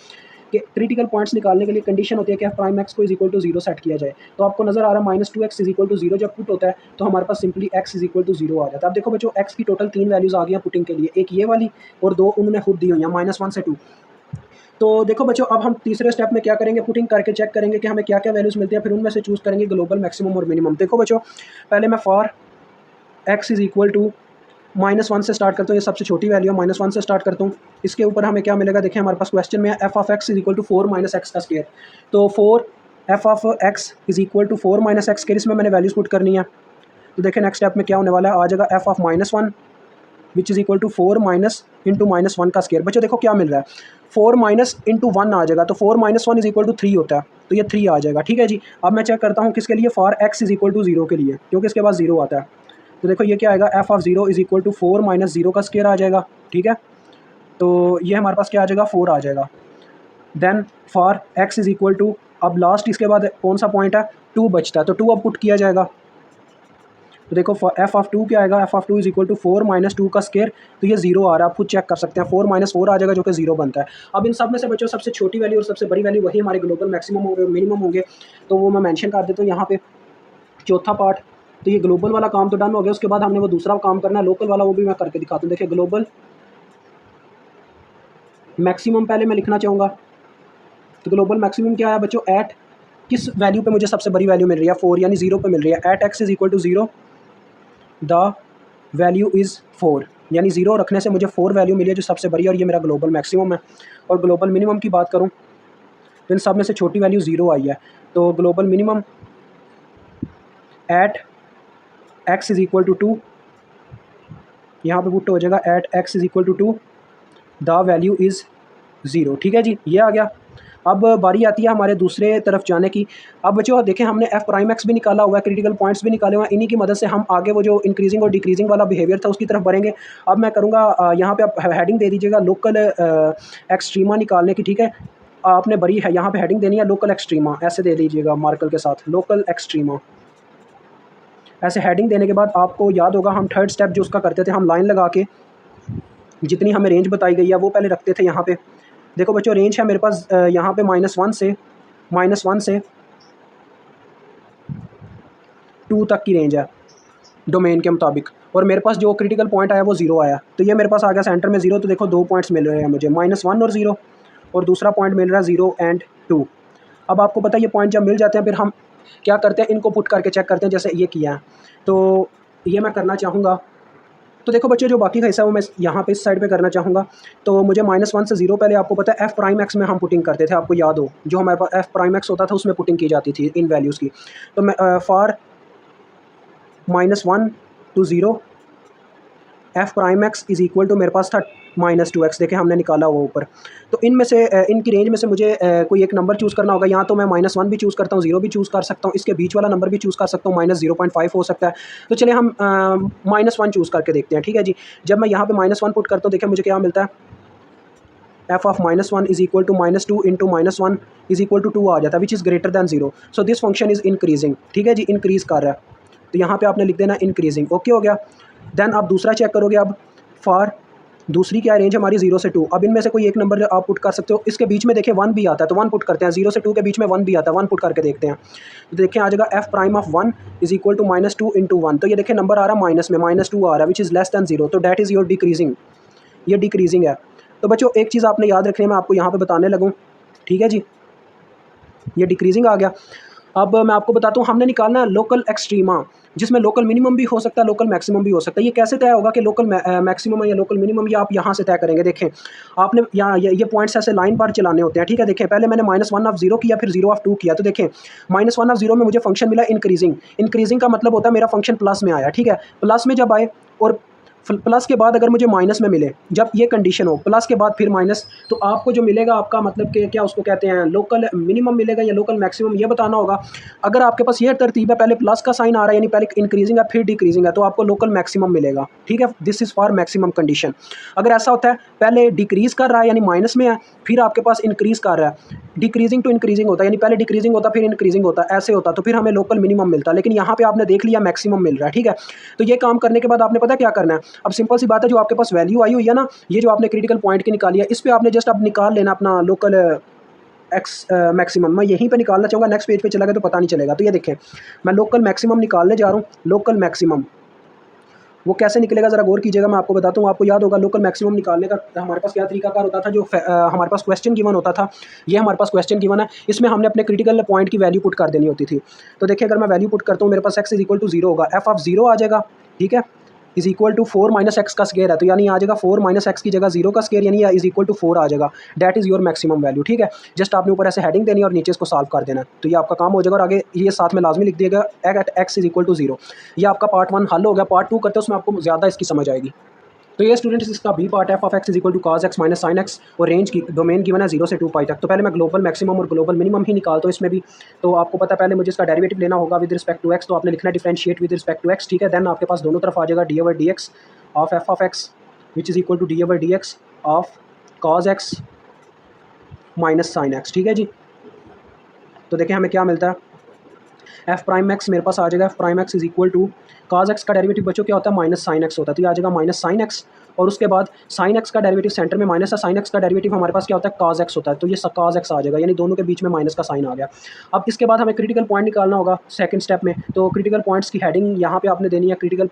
कि क्रिटिकल पॉइंट्स निकालने के लिए कंडीशन होती है कि एफ प्राइम एक्स को इज इक्वल टू 0 सेट किया जाए। तो आपको नजर आ रहा है -2x इज इक्वल टू 0 जब पुट होता है तो हमारे पास simply x is equal to 0 आ जाता है। अब देखो बच्चों x की टोटल 3 वैल्यूज आ गई हैं पुटिंग के लिए, एक ये वाली और 2 उन्होंने खुद दी हुई हैं -1 से 2। तो देखो बच्चों अब हम तीसरे स्टेप में क्या करेंगे, पुटिंग करके चेक करेंगे कि हमें क्या क्या वैल्यूज मिलती हैं, फिर उनमें से चूज करेंगे ग्लोबल मैक्सिमम और मिनिमम। देखो बच्चों पहले मैं for x is equal to -1 से स्टार्ट करता हूँ, ये सबसे छोटी वैल्यू है, -1 से स्टार्ट करता हूँ। इसके ऊपर हमें क्या मिलेगा, देखिए हमारे पास क्वेश्चन में है f of x is equal to 4 minus x का स्क्वायर। तो 4 f of x is equal to 4 minus x square, इसमें मैंने वैल्यूज पुट करनी है। तो देखिए नेक्स्ट स्टेप में क्या होने वाला है, आ जाएगा f of -1 which is equal to 4 minus into -1 का स्क्वायर। बच्चों देखो क्या मिल रहा है, 4 माइनस इंटू 1 आ जाएगा, तो 4 माइनस 1 इज इक्वल टू 3 होता है, तो ये 3 आ जाएगा। ठीक है जी, अब मैं चेक करता हूँ किसके लिए, for x is equal to 0 के लिए, क्योंकि इसके बाद 0 आता है। तो देखो ये क्या आएगा, f of 0 is equal to 4 minus 0 का स्क्वायर आ जाएगा। ठीक है, तो ये हमारे पास क्या आ जाएगा, 4 आ जाएगा। Then for x is equal to, अब लास्ट इसके बाद कौन सा पॉइंट है, 2 बचता है, तो 2 अब पुट किया जाएगा। तो देखो एफ ऑफ 2 क्या आएगा, f of 2 is equal to 4 minus 2 का स्क्वायर, तो ये 0 आ रहा है, आप खुद चेक कर सकते हैं, 4 माइनस 4 आ जाएगा जो कि 0 बनता है। अब इन सब में से बच्चों सबसे छोटी वैल्यू और सबसे बड़ी वैल्यू वही हमारे ग्लोबल मैक्सिमम होंगे और मिनिमम होंगे, तो वो मैं मेंशन कर देता हूँ यहाँ पे। चौथा पार्ट, तो ये ग्लोबल वाला काम तो डन हो गया, उसके बाद हमने वो दूसरा काम करना है लोकल वाला, वो भी मैं करके दिखाता हूँ। देखिए ग्लोबल मैक्सिमम पहले मैं लिखना चाहूँगा, तो ग्लोबल मैक्सिमम क्या है बच्चों, एट किस वैल्यू पे मुझे सबसे बड़ी वैल्यू मिल रही है, 4 यानी 0 पे मिल रही है। At x is equal to 0 the value is 4, यानी 0 रखने से मुझे 4 वैल्यू मिली है जो सबसे बड़ी है, और ये मेरा ग्लोबल मैक्सिमम है। और ग्लोबल मिनिमम की बात करूँ तो इन सब में से छोटी वैल्यू 0 आई है, तो global minimum at x is equal to 2, यहाँ पे पुट हो जाएगा at x is equal to 2 the value is 0। ठीक है जी, ये आ गया। अब बारी आती है हमारे दूसरे तरफ जाने की। अब बच्चों देखें हमने एफ प्राइम एक्स भी निकाला हुआ है, क्रिटिकल पॉइंट्स भी निकाले हुए हैं, इन्हीं की मदद से हम आगे वो जो इंक्रीजिंग और डिक्रीजिंग वाला बिहेवियर था उसकी तरफ बढ़ेंगे। अब मैं करूँगा यहाँ पे आप हेडिंग दे दीजिएगा लोकल एक्सट्रीमा निकालने की। ठीक है, आपने बड़ी है यहाँ पे हेडिंग देनी है लोकल एक्सट्रीमा, ऐसे दे दीजिएगा मार्कर के साथ, लोकल एक्सट्रीमा। ऐसे हेडिंग देने के बाद आपको याद होगा हम थर्ड स्टेप जो उसका करते थे, हम लाइन लगा के जितनी हमें रेंज बताई गई है वो पहले रखते थे यहाँ पे। देखो बच्चों रेंज है मेरे पास यहाँ पे -1 से 2 तक की रेंज है डोमेन के मुताबिक, और मेरे पास जो क्रिटिकल पॉइंट आया वो 0 आया, तो ये मेरे पास आ गया सेंटर में 0। तो देखो 2 पॉइंट्स मिल रहे हैं मुझे, -1 और 0, और दूसरा पॉइंट मिल रहा है 0 एंड 2। अब आपको पता है ये पॉइंट जब मिल जाते हैं फिर हम क्या करते हैं, इनको पुट करके चेक करते हैं, जैसे ये किया है। तो ये मैं करना चाहूँगा, तो देखो बच्चों जो बाकी का हिस्सा है वो मैं यहाँ पे इस साइड पे करना चाहूँगा। तो मुझे -1 से 0 पहले आपको पता है एफ प्राइम एक्स में हम पुटिंग करते थे, आपको याद हो जो हमारे पास एफ प्राइम एक्स होता था उसमें पुटिंग की जाती थी इन वैल्यूज़ की। तो मैं फॉर -1 to 0 f prime x is equal to मेरे पास था -2x, देखें हमने निकाला हुआ ऊपर। तो इनमें से इनकी रेंज में से मुझे कोई एक नंबर चूज़ करना होगा, या तो मैं -1 भी चूज़ करता हूँ, 0 भी चूज़ कर सकता हूँ, इसके बीच वाला नंबर भी चूज़ कर सकता हूँ, -0.5 हो सकता है। तो चलिए हम -1 चूज़ करके देखते हैं। ठीक है जी, जब मैं यहाँ पे -1 पुट करता हूँ देखें मुझे क्या मिलता है, f of -1 is equal to -2 into -1 is equal to 2 आ जाता है, which is greater than 0। So this function is increasing. ठीक है जी, इंक्रीज़ कर रहा है, तो यहाँ पे आपने लिख देना इंक्रीजिंग। ओके हो गया। देन आप दूसरा चेक करोगे, अब फॉर दूसरी क्या रेंज हमारी 0 से 2। अब इनमें से कोई एक नंबर आप पुट कर सकते हो, इसके बीच में देखिए 1 भी आता है, तो 1 पुट करते हैं। 0 से 2 के बीच में 1 भी आता है, 1 पुट करके देखते हैं। तो देखें आ जाएगा f prime of 1 is equal to -2 into 1। तो ये देखें नंबर आ रहा है माइनस में, -2 आ रहा है, विच इज़ लेस दैन 0, तो डैट इज़ योर डिक्रीजिंग, ये डिक्रीजिंग है। तो बच्चों एक चीज़ आपने याद रखनी है, मैं आपको यहाँ पर बताने लगूँ। ठीक है जी, ये डिक्रीजिंग आ गया। अब मैं आपको बताता हूँ हमने निकालना है लोकल एक्सट्रीमा, जिसमें लोकल मिनिमम भी हो सकता है, लोकल मैक्सिमम भी हो सकता है। ये कैसे तय होगा कि लोकल मैक्सिमम है या लोकल मिनिमम, ये आप यहाँ से तय करेंगे। देखें आपने यहाँ ये पॉइंट्स ऐसे लाइन बार चलाने होते हैं। ठीक है, देखें पहले मैंने -1 ऑफ 0 किया, फिर 0 ऑफ 2 किया। तो देखें -1 ऑफ 0 में मुझे फंक्शन मिला इंक्रीजिंग। इंक्रीजिंग का मतलब होता है मेरा फंक्शन प्लस में आया। ठीक है, प्लस में जब आए और प्लस के बाद अगर मुझे माइनस में मिले, जब ये कंडीशन हो प्लस के बाद फिर माइनस, तो आपको जो मिलेगा आपका मतलब कि क्या उसको कहते हैं लोकल मिनिमम मिलेगा या लोकल मैक्सिमम, ये बताना होगा। अगर आपके पास ये तरतीब है, पहले प्लस का साइन आ रहा है यानी पहले इंक्रीजिंग है फिर डिक्रीजिंग है, तो आपको लोकल मैक्सिमम मिलेगा। ठीक है, this is for maximum condition. अगर ऐसा होता है पहले डिक्रीज कर रहा है यानी माइनस में है, फिर आपके पास इंक्रीज कर रहा है, डिक्रीजिंग टू इंक्रीजिंग होता है यानी पहले डिक्रीजिंग होता फिर इंक्रीजिंग होता, ऐसे होता, तो फिर हमें लोकल मिनिमम मिलता। लेकिन यहाँ पे आपने देख लिया मैक्सिमम मिल रहा है। ठीक है, तो ये काम करने के बाद आपने पता क्या करना है, अब सिंपल सी बात है, जो आपके पास वैल्यू आई हुई है ना, ये जो आपने क्रिटिकल पॉइंट की निकाली है, इस पर आपने जस्ट अब निकाल लेना अपना लोकल एक्स मैक्सिमम मैं यहीं पे निकालना चाहूँगा, नेक्स्ट पेज पे चला गया तो पता नहीं चलेगा। तो ये देखें मैं लोकल मैक्सिमम निकालने जा रहा हूँ। लोकल मैक्सिमम वो कैसे निकलेगा ज़रा गौर कीजिएगा, मैं आपको बताता हूँ। आपको याद होगा लोकल मैक्सिमम निकालने का हमारे पास क्या तरीकाकार होता था, जो हमारे पास क्वेश्चन गिवन होता था। ये हमारे पास क्वेश्चन गिवन है, इसमें हमने अपने क्रिटिकल पॉइंट की वैल्यू पुट कर देनी होती थी। तो देखिए अगर मैं वैल्यू पुट करता हूँ, मेरे पास x इज इक्वल टू 0 होगा, एफ ऑफ 0 आ जाएगा, ठीक है, is equal to 4 minus x का स्केयर है, तो यानी आ जाएगा 4 माइनस एक्स की जगह 0 का स्केयर, यानी इज इक्वल टू 4 आ जाएगा। That is your maximum value, ठीक है। जस्ट आपने ऊपर ऐसे हेडिंग देनी है और नीचे इसको सॉल्व कर देना, तो ये आपका काम हो जाएगा। और आगे ये साथ में लाजमी लिख दिएगा at x is equal to 0। ये आपका पार्ट 1 हल हो गया। पार्ट 2 करते हैं, उसमें आपको ज़्यादा इसकी समझ आएगी। तो ये स्टूडेंट्स इसका B part f of x is equal to cos x minus sine x, और रेंज की डोमेन गिवन है 0 से 2 पाई तक। तो पहले मैं ग्लोबल मैक्सिमम और ग्लोबल मिनिमम ही निकालता हूँ इसमें भी। तो आपको पता है पहले मुझे इसका डेरिवेटिव लेना होगा विद रिस्पेक्ट टू एक्स, तो आपने लिखना differentiate with respect to x, ठीक है। देन आपके पास दोनों तरफ आ जाएगा d over d x of f of x which is equal to d over d x of cos x minus sine x, ठीक है जी। तो देखें हमें क्या मिलता है, एफ प्राइम एक्स मेरे पास आ जाएगा, f prime x is equal to cos x का डेरिवेटिव बच्चों क्या होता है, माइनस साइन एक्स होता है, तो ये आ जाएगा माइनस साइन एक्स। और उसके बाद साइन एक्स का डेरिवेटिव सेंटर में माइनस है, साइन एक्स का डेरिवेटिव हमारे पास क्या होता है, कॉस एक्स होता है, तो ये कॉस एक्स आ जाएगा, यानी दोनों के बीच में माइनस का साइन आ गया। अब इसके बाद हमें क्रिटिकल पॉइंट निकालना होगा सेकंड स्टेप में। तो क्रिटिकल पॉइंट्स की हेडिंग यहाँ पे आपने देनी है, क्रिटिकल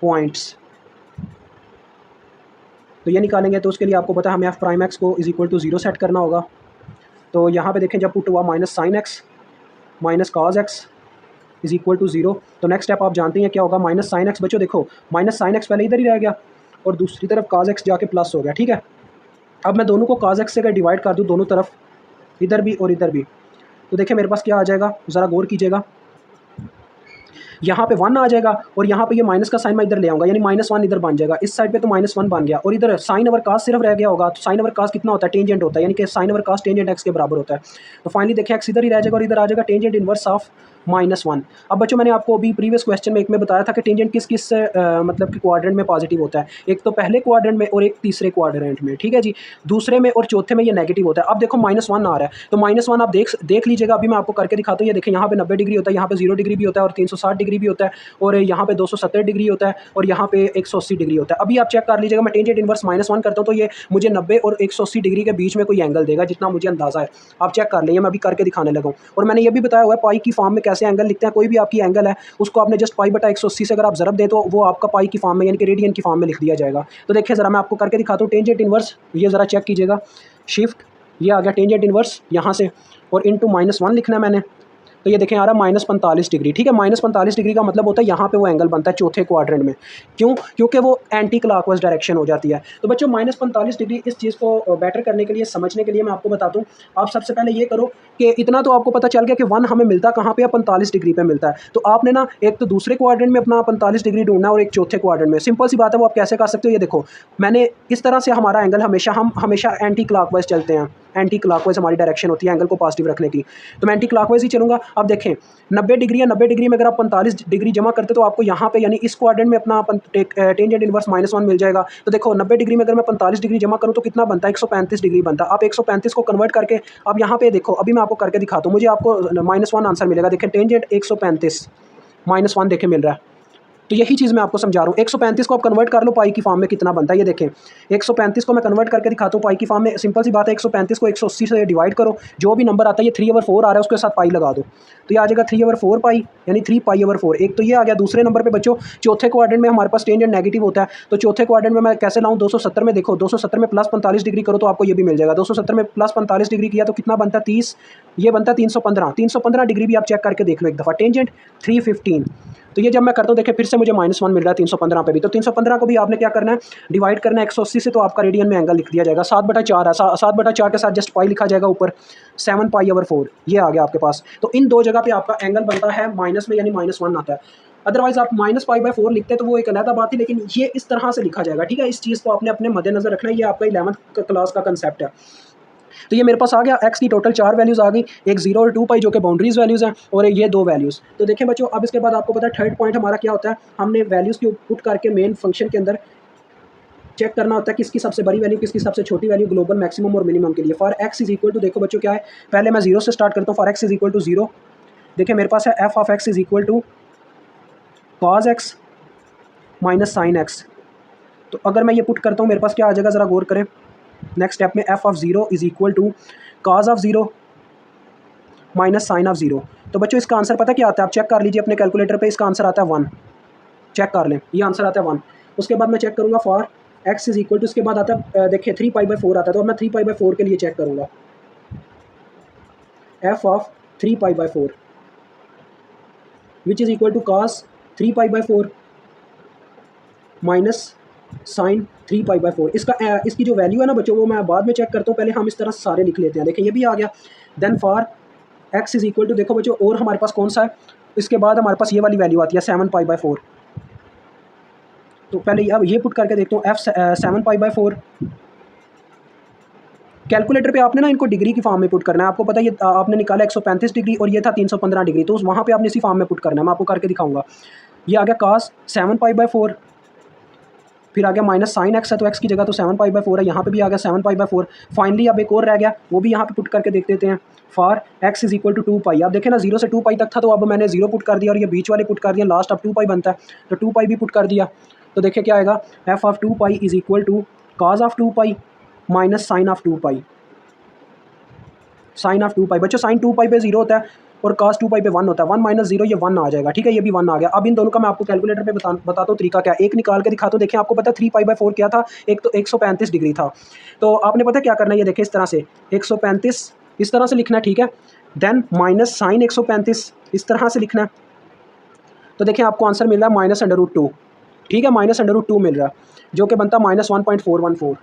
पॉइंट्स। तो ये निकालेंगे, तो उसके लिए आपको पता है हमें एफ प्राइम एक्स को इज इक्वल टू 0 सेट करना होगा। तो यहाँ पे देखें जब पुट हुआ minus sine x minus cos x is equal to 0, तो नेक्स्ट स्टेप आप जानते हैं क्या होगा, माइनस साइन एक्स। बच्चों देखो माइनस साइन एक्स पहले इधर ही रह गया और दूसरी तरफ कॉस एक्स जाके प्लस हो गया, ठीक है। अब मैं दोनों को कॉस एक्स से अगर डिवाइड कर दूँ दोनों तरफ, इधर भी और इधर भी, तो देखिए मेरे पास क्या आ जाएगा, ज़रा गौर कीजिएगा। यहाँ पे 1 आ जाएगा और यहाँ पे ये माइनस का साइन मैं इधर ले आऊँगा, यानी -1 इधर बन जाएगा। इस साइड पे तो -1 बन गया और इधर साइन ओवर कॉस सिर्फ रह गया होगा। तो साइन ओवर कॉस कितना होता है, टेंजेंट होता है, यानी कि sine over cos tangent x के बराबर होता है। तो फाइनली देखिए एक्स इधर ही रह जाएगा और इधर आ जाएगा टेंजेंट इनवर्स ऑफ -1। अब बच्चों मैंने आपको अभी प्रीवियस क्वेश्चन में एक में बताया था कि टेंजेंट किस किस मतलब कि क्वाड्रेंट में पॉजिटिव होता है, एक तो पहले क्वाड्रेंट में और एक तीसरे क्वाड्रेंट में, ठीक है जी। दूसरे में और चौथे में ये नेगेटिव होता है। अब देखो -1 आ रहा है, तो -1 आप देख लीजिएगा, अभी मैं आपको करके दिखाता हूँ। ये देखिए यहाँ पे 90 डिग्री होता है, यहाँ पे 0 डिग्री भी होता है और 360 डिग्री भी होता है, और यहाँ पे 270 डिग्री होता है और यहाँ पे 180 डिग्री होता है। अभी आप चेक कर लीजिएगा, मैं टेंजेंट इनवर्स -1 करता हूँ तो ये मुझे 90 और 180 डिग्री के बीच में कोई एंगल देगा, जितना मुझे अंदाजा है। आप चेक कर लीजिए, मैं अभी करके दिखाने लगा हूँ। और मैंने ये भी बताया हुआ है पाई की फॉर्म में कैसे एंगल लिखते हैं। कोई भी आपकी एंगल है उसको आपने जस्ट पाई बटा 180 से अगर आप ज़रब दें तो वो आपका पाई की फॉर्म में यानी कि रेडियन की फॉर्म में लिख दिया जाएगा। तो देखिए ज़रा मैं आपको करके दिखाता हूँ टेंजेंट इनवर्स, ये ज़रा चेक कीजिएगा, शिफ्ट ये आ गया टेंजेंट इनवर्स यहाँ से और इनटू -1 लिखना है मैंने। तो ये देखें आ रहा है -45 डिग्री, ठीक है। -45 डिग्री का मतलब होता है यहाँ पे वो एंगल बनता है चौथे क्वाड्रेंट में। क्यों? क्योंकि वो एंटी क्लॉकवाइज डायरेक्शन हो जाती है। तो बच्चों -45 डिग्री, इस चीज़ को बेटर करने के लिए, समझने के लिए मैं आपको बताता हूँ। आप सबसे पहले ये करो कि इतना तो आपको पता चल गया कि 1 हमें मिलता कहाँ पे है, 45 डिग्री पे मिलता है। तो आपने ना एक तो दूसरे क्वाड्रेंट में अपना 45 डिग्री ढूंढना और एक चौथे क्वाड्रेंट में। सिंपल सी बात है, वो आप कैसे कर सकते हो। ये देखो मैंने इस तरह से हमारा एंगल हम हमेशा एंटी क्लॉकवाइज चलते हैं, एंटी क्लॉकवाइज हमारी डायरेक्शन होती है एंगल को पॉजिटिव रखने की। तो मैं एंटी क्लॉकवाइज ही चलूँगा। अब देखें 90 डिग्री है, 90 डिग्री में अगर आप 45 डिग्री जमा करते तो आपको यहाँ पे यानी इस क्वाड्रेंट में अपना टेंजेंट इनवर्स -1 मिल जाएगा। तो देखो 90 डिग्री में अगर मैं 45 डिग्री जमा करूँ तो कितना बनता है, 135 डिग्री बनता है। आप 135 को कन्वर्ट करके अब यहाँ पे देखो, अभी मैं आपको करके दिखाता हूँ, मुझे आपको -1 आंसर मिलेगा। देखें टेंजेंट 135 -1 देखें मिल रहा है। तो यही चीज़ मैं आपको समझा रहा हूँ। 135 को आप कन्वर्ट कर लो पाई की फॉर्म में, कितना बनता है ये देखें। 135 को मैं कन्वर्ट करके दिखाता हूँ पाई की फॉर्म में। सिंपल सी बात है, 135 को 180 से डिवाइड करो, जो भी नंबर आता है, ये 3/4 आ रहा है, उसके साथ पाई लगा दो, तो ये आ जाएगा 3/4 पाई, यानी 3 पाई/4। एक तो ये आ गया। दूसरे नंबर पर बच्चों चौथे क्वाड्रेंट में हमारे पास टेंजेंट नेगेटिव होता है, तो चौथे क्वाड्रेंट में मैं कैसे लाऊँ, 270 में देखो, 270 में प्लस 45 डिग्री करो तो आपको ये भी मिल जाएगा। 270 में प्लस 45 डिग्री किया तो कितना बनता है, 30, ये बनता है 315। 315 डिग्री भी आप चेक करके देख लो एक दफ़ा। टेंजेंट 315। तो ये जब मैं करता हूँ देखिए फिर से मुझे -1 मिल रहा है 315 पे भी। तो 315 को भी आपने क्या करना है, डिवाइड करना है 180 से, तो आपका रेडियन में एंगल लिख दिया जाएगा। 7/4 है, 7/4 के साथ जस्ट पाई लिखा जाएगा ऊपर, 7 पाई/4 ये आ गया आपके पास। तो इन दो जगह पे आपका एंगल बनता है माइनस में, यानी -1 आता है। अदरवाइज आप -पाई/4 लिखते तो वो एक अलग बात थी, लेकिन ये इस तरह से लिखा जाएगा, ठीक है। इस चीज़ को आपने अपने मद्देनजर रखना है, ये आपका 11th क्लास का कंसेप्ट है। तो ये मेरे पास आ गया, एक्स की टोटल 4 वैल्यूज़ आ गई, एक 0 और 2 पाई जो कि बाउंड्रीज वैल्यूज़ हैं, और ये 2 वैल्यूज़। तो देखें बच्चों, अब इसके बाद आपको पता है थर्ड पॉइंट हमारा क्या होता है, हमने वैल्यूज़ की पुट करके मेन फंक्शन के अंदर चेक करना होता है किसकी सबसे बड़ी वैल्यू, किसकी सबसे छोटी वैल्यू, ग्लोबल मैक्सिमम और मिनिमम के लिए। For x is equal to, देखो बच्चों क्या है, पहले मैं 0 से स्टार्ट करता हूँ। For x is equal to 0, देखिए मेरे पास है f of x is equal to cos x minus sine x. तो अगर मैं ये पुट करता हूँ मेरे पास क्या आ जाएगा, ज़रा गौर करें। नेक्स्ट स्टेप में f of zero is equal to cos of zero minus sine of zero. तो बच्चों इसका आंसर पता क्या आता है, आप चेक कर लीजिए अपने कैलकुलेटर पे, इसका आंसर आता है 1। चेक कर लें, ये आंसर आता है 1। उसके बाद मैं चेक करूँगा for x is equal to, उसके बाद आता है देखिए 3π/4 आता है, तो अब मैं 3π/4 के लिए चेक करूँगा। F of 3π/4 which is equal to cos 3π/4 minus sine 3π/4। इसकी जो वैल्यू है ना बच्चों वो मैं बाद में चेक करता हूँ, पहले हम इस तरह सारे लिख लेते हैं। देखिए ये भी आ गया। Then for x is equal to, देखो बच्चों और हमारे पास कौन सा है, इसके बाद हमारे पास ये वाली वैल्यू आती है 7π/4। तो पहले अब ये पुट करके देखता हूँ, एफ 7π/4। कैलकुलेटर पे आपने ना इनको डिग्री की फॉर्म में पुट करना है। आपको पता है ये आपने निकाला 135 डिग्री और ये था 315 डिग्री, तो वहाँ पे आपने इसी फॉर्म में पुट करना है। मैं आपको करके दिखाऊंगा। ये आ गया cos 7π/4, फिर आ गया माइनस साइन एक्स है तो एक्स की जगह तो 7π/4 है, यहाँ पे भी आ गया 7π/4। फाइनली अब एक और रह गया, वो भी यहाँ पे पुट करके देख देते हैं। For x is equal to 2π। आप देखें ना 0 से 2π तक था, तो अब मैंने 0 पुट कर दिया और ये बीच वाले पुट कर दिया, लास्ट अब 2π बनता है, तो 2π भी पुट कर दिया। तो देखिए क्या आएगा, f of 2π is equal to cos of 2π minus sine of 2π। Sine of 2π बच्चों, साइन 2π पे 0 होता है और cos 2π पे 1 होता है। 1 माइनस 0 ये 1 आ जाएगा, ठीक है, ये भी 1 आ गया। अब इन दोनों का मैं आपको कैलकुलेटर पे बताता हूँ तरीका क्या है। एक निकाल के दिखाता हूँ। देखिए आपको पता है 3π/4 क्या था, एक तो 135 डिग्री था। तो आपने पता क्या करना है, ये देखिए इस तरह से 135 इस तरह से लिखना है, ठीक है। देन माइनस साइन 135 इस तरह से लिखना है। तो देखिए आपको आंसर मिल रहा है -√2, ठीक है, -√2 मिल रहा है, जो कि बनता है -1.414।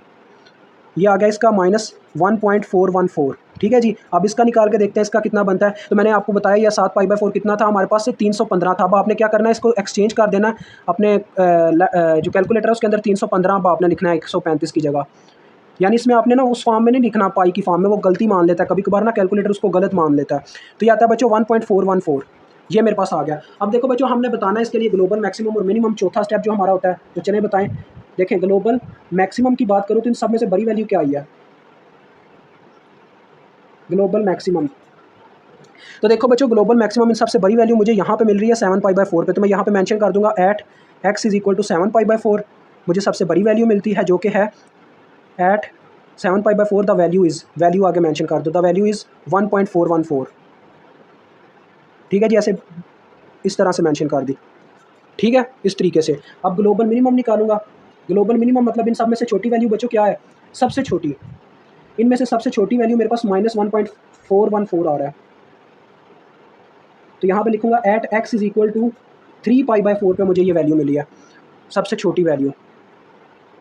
ये आ गया इसका -1.414, ठीक है जी। अब इसका निकाल के देखते हैं इसका कितना बनता है। तो मैंने आपको बताया यह 7π/4 कितना था हमारे पास से 315 था। अब आपने क्या करना है, इसको एक्सचेंज कर देना है अपने जो कैलकुलेटर है उसके अंदर 315 अब आपने लिखना है 135 की जगह। यानी इसमें आपने ना उस फॉर्म में नहीं लिखना पाई की फॉर्म में, वो गलती मान लेता है कभी कभार ना कैलकुलेटर उसको गलत मान लेता है। तो ये आता है बच्चों 1.414, ये मेरे पास आ गया। अब देखो बच्चों हमने बताना है इसके लिए ग्लोबल मैक्सिमम और मिनिमम, चौथा स्टेप जो हमारा होता है। तो चलें बताएं। देखें ग्लोबल मैक्सिमम की बात करूँ तो इन सब में से बड़ी वैल्यू क्या आई है, ग्लोबल मैक्सिमम। तो देखो बच्चों ग्लोबल मैक्सिमम इन सबसे बड़ी वैल्यू मुझे यहाँ पे मिल रही है 7π/4 पे। तो मैं यहाँ पे मेंशन कर दूंगा at x is equal to 7π/4 मुझे सबसे बड़ी वैल्यू मिलती है, जो कि है at 7π/4 the value is, value आगे मेंशन कर दो, द वैल्यू इज़ 1.414, ठीक है जी। ऐसे इस तरह से मेंशन कर दी, ठीक है, इस तरीके से। अब ग्लोबल मिनिमम निकालूंगा। ग्लोबल मिनिमम मतलब इन सब में से छोटी वैल्यू बच्चों क्या है, सबसे छोटी, इनमें से सबसे छोटी वैल्यू मेरे पास -1.414 आ रहा है। तो यहाँ पे लिखूंगा at x is equal to 3π/4 पे मुझे ये वैल्यू मिली है, सबसे छोटी value.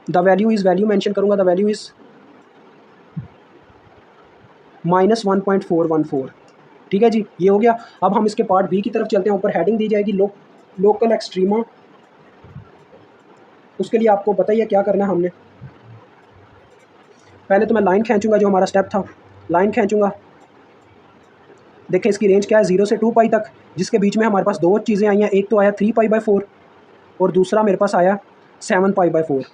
The value is, value mention करूंगा, द वैल्यू इज़ -1.414, ठीक है जी, ये हो गया। अब हम इसके पार्ट बी की तरफ चलते हैं। ऊपर हेडिंग दी जाएगी लोकल एक्सट्रीमा। उसके लिए आपको पता ही है क्या करना है हमने। पहले तो मैं लाइन खींचूंगा, जो हमारा स्टेप था, लाइन खींचूंगा। देखें इसकी रेंज क्या है 0 से 2π तक, जिसके बीच में हमारे पास दो चीज़ें आई हैं। एक तो आया 3π/4 और दूसरा मेरे पास आया 7π/4।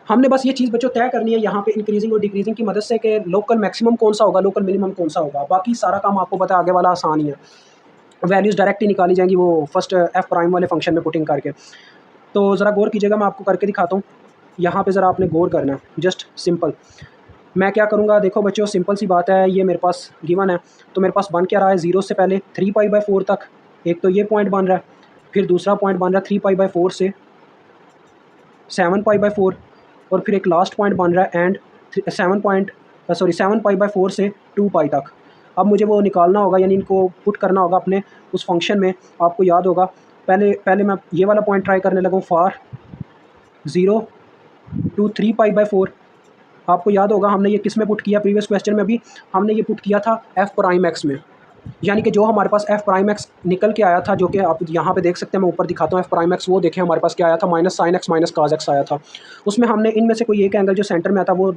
हमने बस ये चीज़ बच्चों तय करनी है यहाँ पे इंक्रीजिंग और डिक्रीजिंग की मदद से कि लोकल मैक्सिमम कौन सा होगा, लोकल मिनिमम कौन सा होगा। बाकी सारा काम आपको पता है, आगे वाला आसान ही है। वैल्यूज़ डायरेक्ट ही निकाली जाएंगी वो फर्स्ट एफ प्राइम वाले फंक्शन में पुटिंग करके। तो ज़रा गौर कीजिएगा, मैं आपको करके दिखाता हूँ। यहाँ पे ज़रा आपने गौर करना, जस्ट सिंपल। मैं क्या करूँगा, देखो बच्चों सिंपल सी बात है, ये मेरे पास गिवन है। तो मेरे पास बन क्या रहा है 0 से पहले 3π/4 तक, एक तो ये पॉइंट बन रहा है, फिर दूसरा पॉइंट बन रहा है 3π/4 से 7π/4, और फिर एक लास्ट पॉइंट बन रहा है एंड 7π/4 से 2π तक। अब मुझे वो निकालना होगा, यानी इनको पुट करना होगा अपने उस फंक्शन में। आपको याद होगा पहले मैं ये वाला पॉइंट ट्राई करने लगा, फॉर 0 to 3π/4। आपको याद होगा हमने ये किस में पुट किया, प्रीवियस क्वेश्चन में भी हमने ये पुट किया था एफ प्राइम एक्स में। यानी कि जो हमारे पास एफ प्राइम एक्स निकल के आया था, जो कि आप यहाँ पे देख सकते हैं, मैं ऊपर दिखाता हूँ एफ प्राइम एक्स, वो देखें हमारे पास क्या आया था, -sin x -cos x आया था। उसमें हमने इनमें से कोई एक एंगल जो सेंटर में आता वो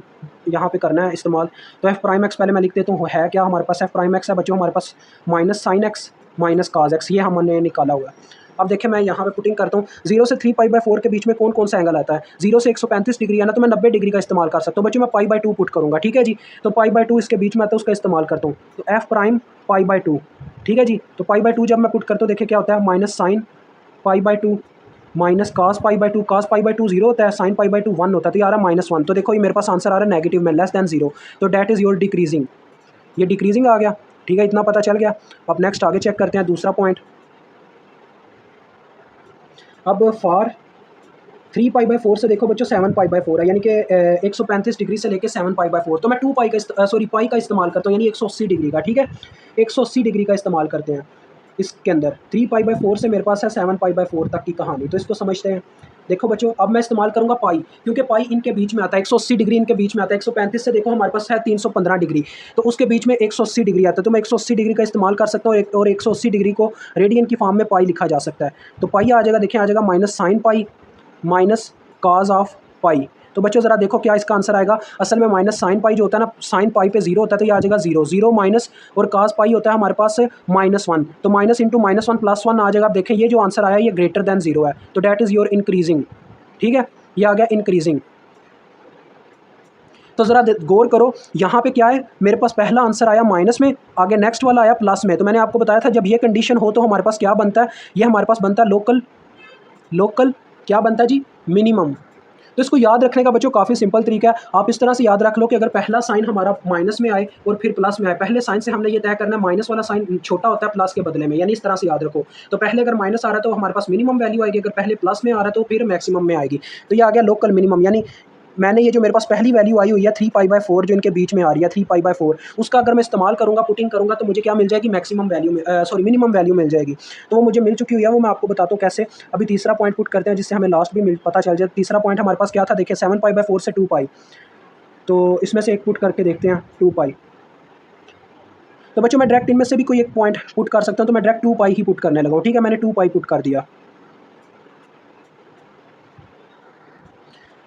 यहाँ पे करना है इस्तेमाल। तो एफ प्राइम एक्स पहले मैं लिख देता हूँ, है क्या हमारे पास एफ प्राइम एक्स है बच्चों, हमारे पास -sin x -cos x, ये हमने निकाला हुआ है। अब देखिए मैं यहाँ पे पुटिंग करता हूँ, 0 से 3π/4 के बीच में कौन कौन सा एंगल आता है। 0 से 135 डिग्री है ना, तो मैं 90 डिग्री का इस्तेमाल कर सकता हूँ बच्चों। मैं π/2 पुट करूँगा, ठीक है जी। तो π/2 इसके बीच में आता है, उसका इस्तेमाल करता हूँ। तो एफ प्राइम π/2, ठीक है जी। तो π/2 जब मैं पुट करता हूँ, देखिए क्या होता है, -sin π/2 minus cos pi by two, cos pi by two 0 होता है, sin पाई बाई टू 1 होता है, तो ये आ रहा है -1। तो देखो ये मेरे पास आंसर आ रहा है नेगेटिव में, लेस दैन 0। तो डैट इज़ योर डिक्रीजिंग, ये डिक्रीजिंग आ गया। ठीक है, इतना पता चल गया। अब नेक्स्ट आगे चेक करते हैं दूसरा पॉइंट। अब फॉर 3 पाई बाई 4 से देखो बच्चों 7 पाई बाई 4 है, यानी कि 135 डिग्री से लेके 7 पाई बाई 4। तो मैं 2 पाई का पाई का इस्तेमाल करता हूँ, यानी 180 डिग्री का। ठीक है, 180 डिग्री का इस्तेमाल करते हैं इसके अंदर। 3 पाई बाई 4 से मेरे पास है 7 पाई बाई 4 तक की कहानी, तो इसको समझते हैं। देखो बच्चों, अब मैं इस्तेमाल करूंगा पाई, क्योंकि पाई इनके बीच में आता है, 180 डिग्री इनके बीच में आता है। 135 से देखो हमारे पास है 315 डिग्री, तो उसके बीच में 180 डिग्री आता है, तो मैं 180 डिग्री का इस्तेमाल कर सकता हूँ। और 180 डिग्री को रेडियन की फॉर्म में पाई लिखा जा सकता है। तो पाई आ जाएगा, देखिए आ जाएगा minus sine pi minus cos of pi. तो बच्चों ज़रा देखो क्या इसका आंसर आएगा। असल में माइनस साइन पाई जो होता है ना, साइन पाई पे 0 होता है, तो ये आ जाएगा 0 0 माइनस, और काज पाई होता है हमारे पास -1, तो माइनस इंटू -1 +1 आ जाएगा। आप देखें ये जो आंसर आया ये ग्रेटर दैन 0 है, तो डैट इज़ योर इंक्रीजिंग। ठीक है, ये आ गया इंक्रीजिंग। तो ज़रा गौर करो, यहाँ पे क्या है, मेरे पास पहला आंसर आया माइनस में, आगे नेक्स्ट वाला आया प्लस में। तो मैंने आपको बताया था जब ये कंडीशन हो तो हमारे पास क्या बनता है, ये हमारे पास बनता है लोकल क्या बनता है जी, मिनिमम। तो इसको याद रखने का बच्चों काफ़ी सिंपल तरीका है। आप इस तरह से याद रख लो कि अगर पहला साइन हमारा माइनस में आए और फिर प्लस में आए, पहले साइन से हमने ये तय करना है माइनस वाला साइन छोटा होता है प्लस के बदले में, यानी इस तरह से याद रखो। तो पहले अगर माइनस आ रहा है तो हमारे पास मिनिमम वैल्यू आएगी, अगर पहले प्लस में आ रहा है तो फिर मैक्सिमम में आएगी। तो ये आ गया लोकल मिनिमम, यानी मैंने ये जो मेरे पास पहली वैल्यू आई हुई है 3 पाई बाई 4 जो इनके बीच में आ रही है 3 पाई बाई 4, उसका अगर मैं इस्तेमाल करूँगा, पुटिंग करूँगा, तो मुझे क्या मिल जाएगी, मैक्सिमम वैल्यू में मिनिमम वैल्यू मिल जाएगी। तो वो मुझे मिल चुकी हुई है, वो मैं आपको बताता हूँ कैसे। अभी तीसरा पॉइंट पुट करते हैं जिससे हमें लास्ट भी पता चल जाए। तीसरा पॉइंट हमारे पास क्या था, देखिए 7 पाई बाई 4 से 2 पाई, तो इसमें से एक पुट करके देखते हैं 2 पाई। तो बच्चों मैं डायरेक्ट इनमें से भी कोई एक पॉइंट पुट कर सकता हूँ, तो मैं डायरेक्ट 2 पाई ही पुट करने लगा। ठीक है, मैंने 2 पाई पुट कर दिया।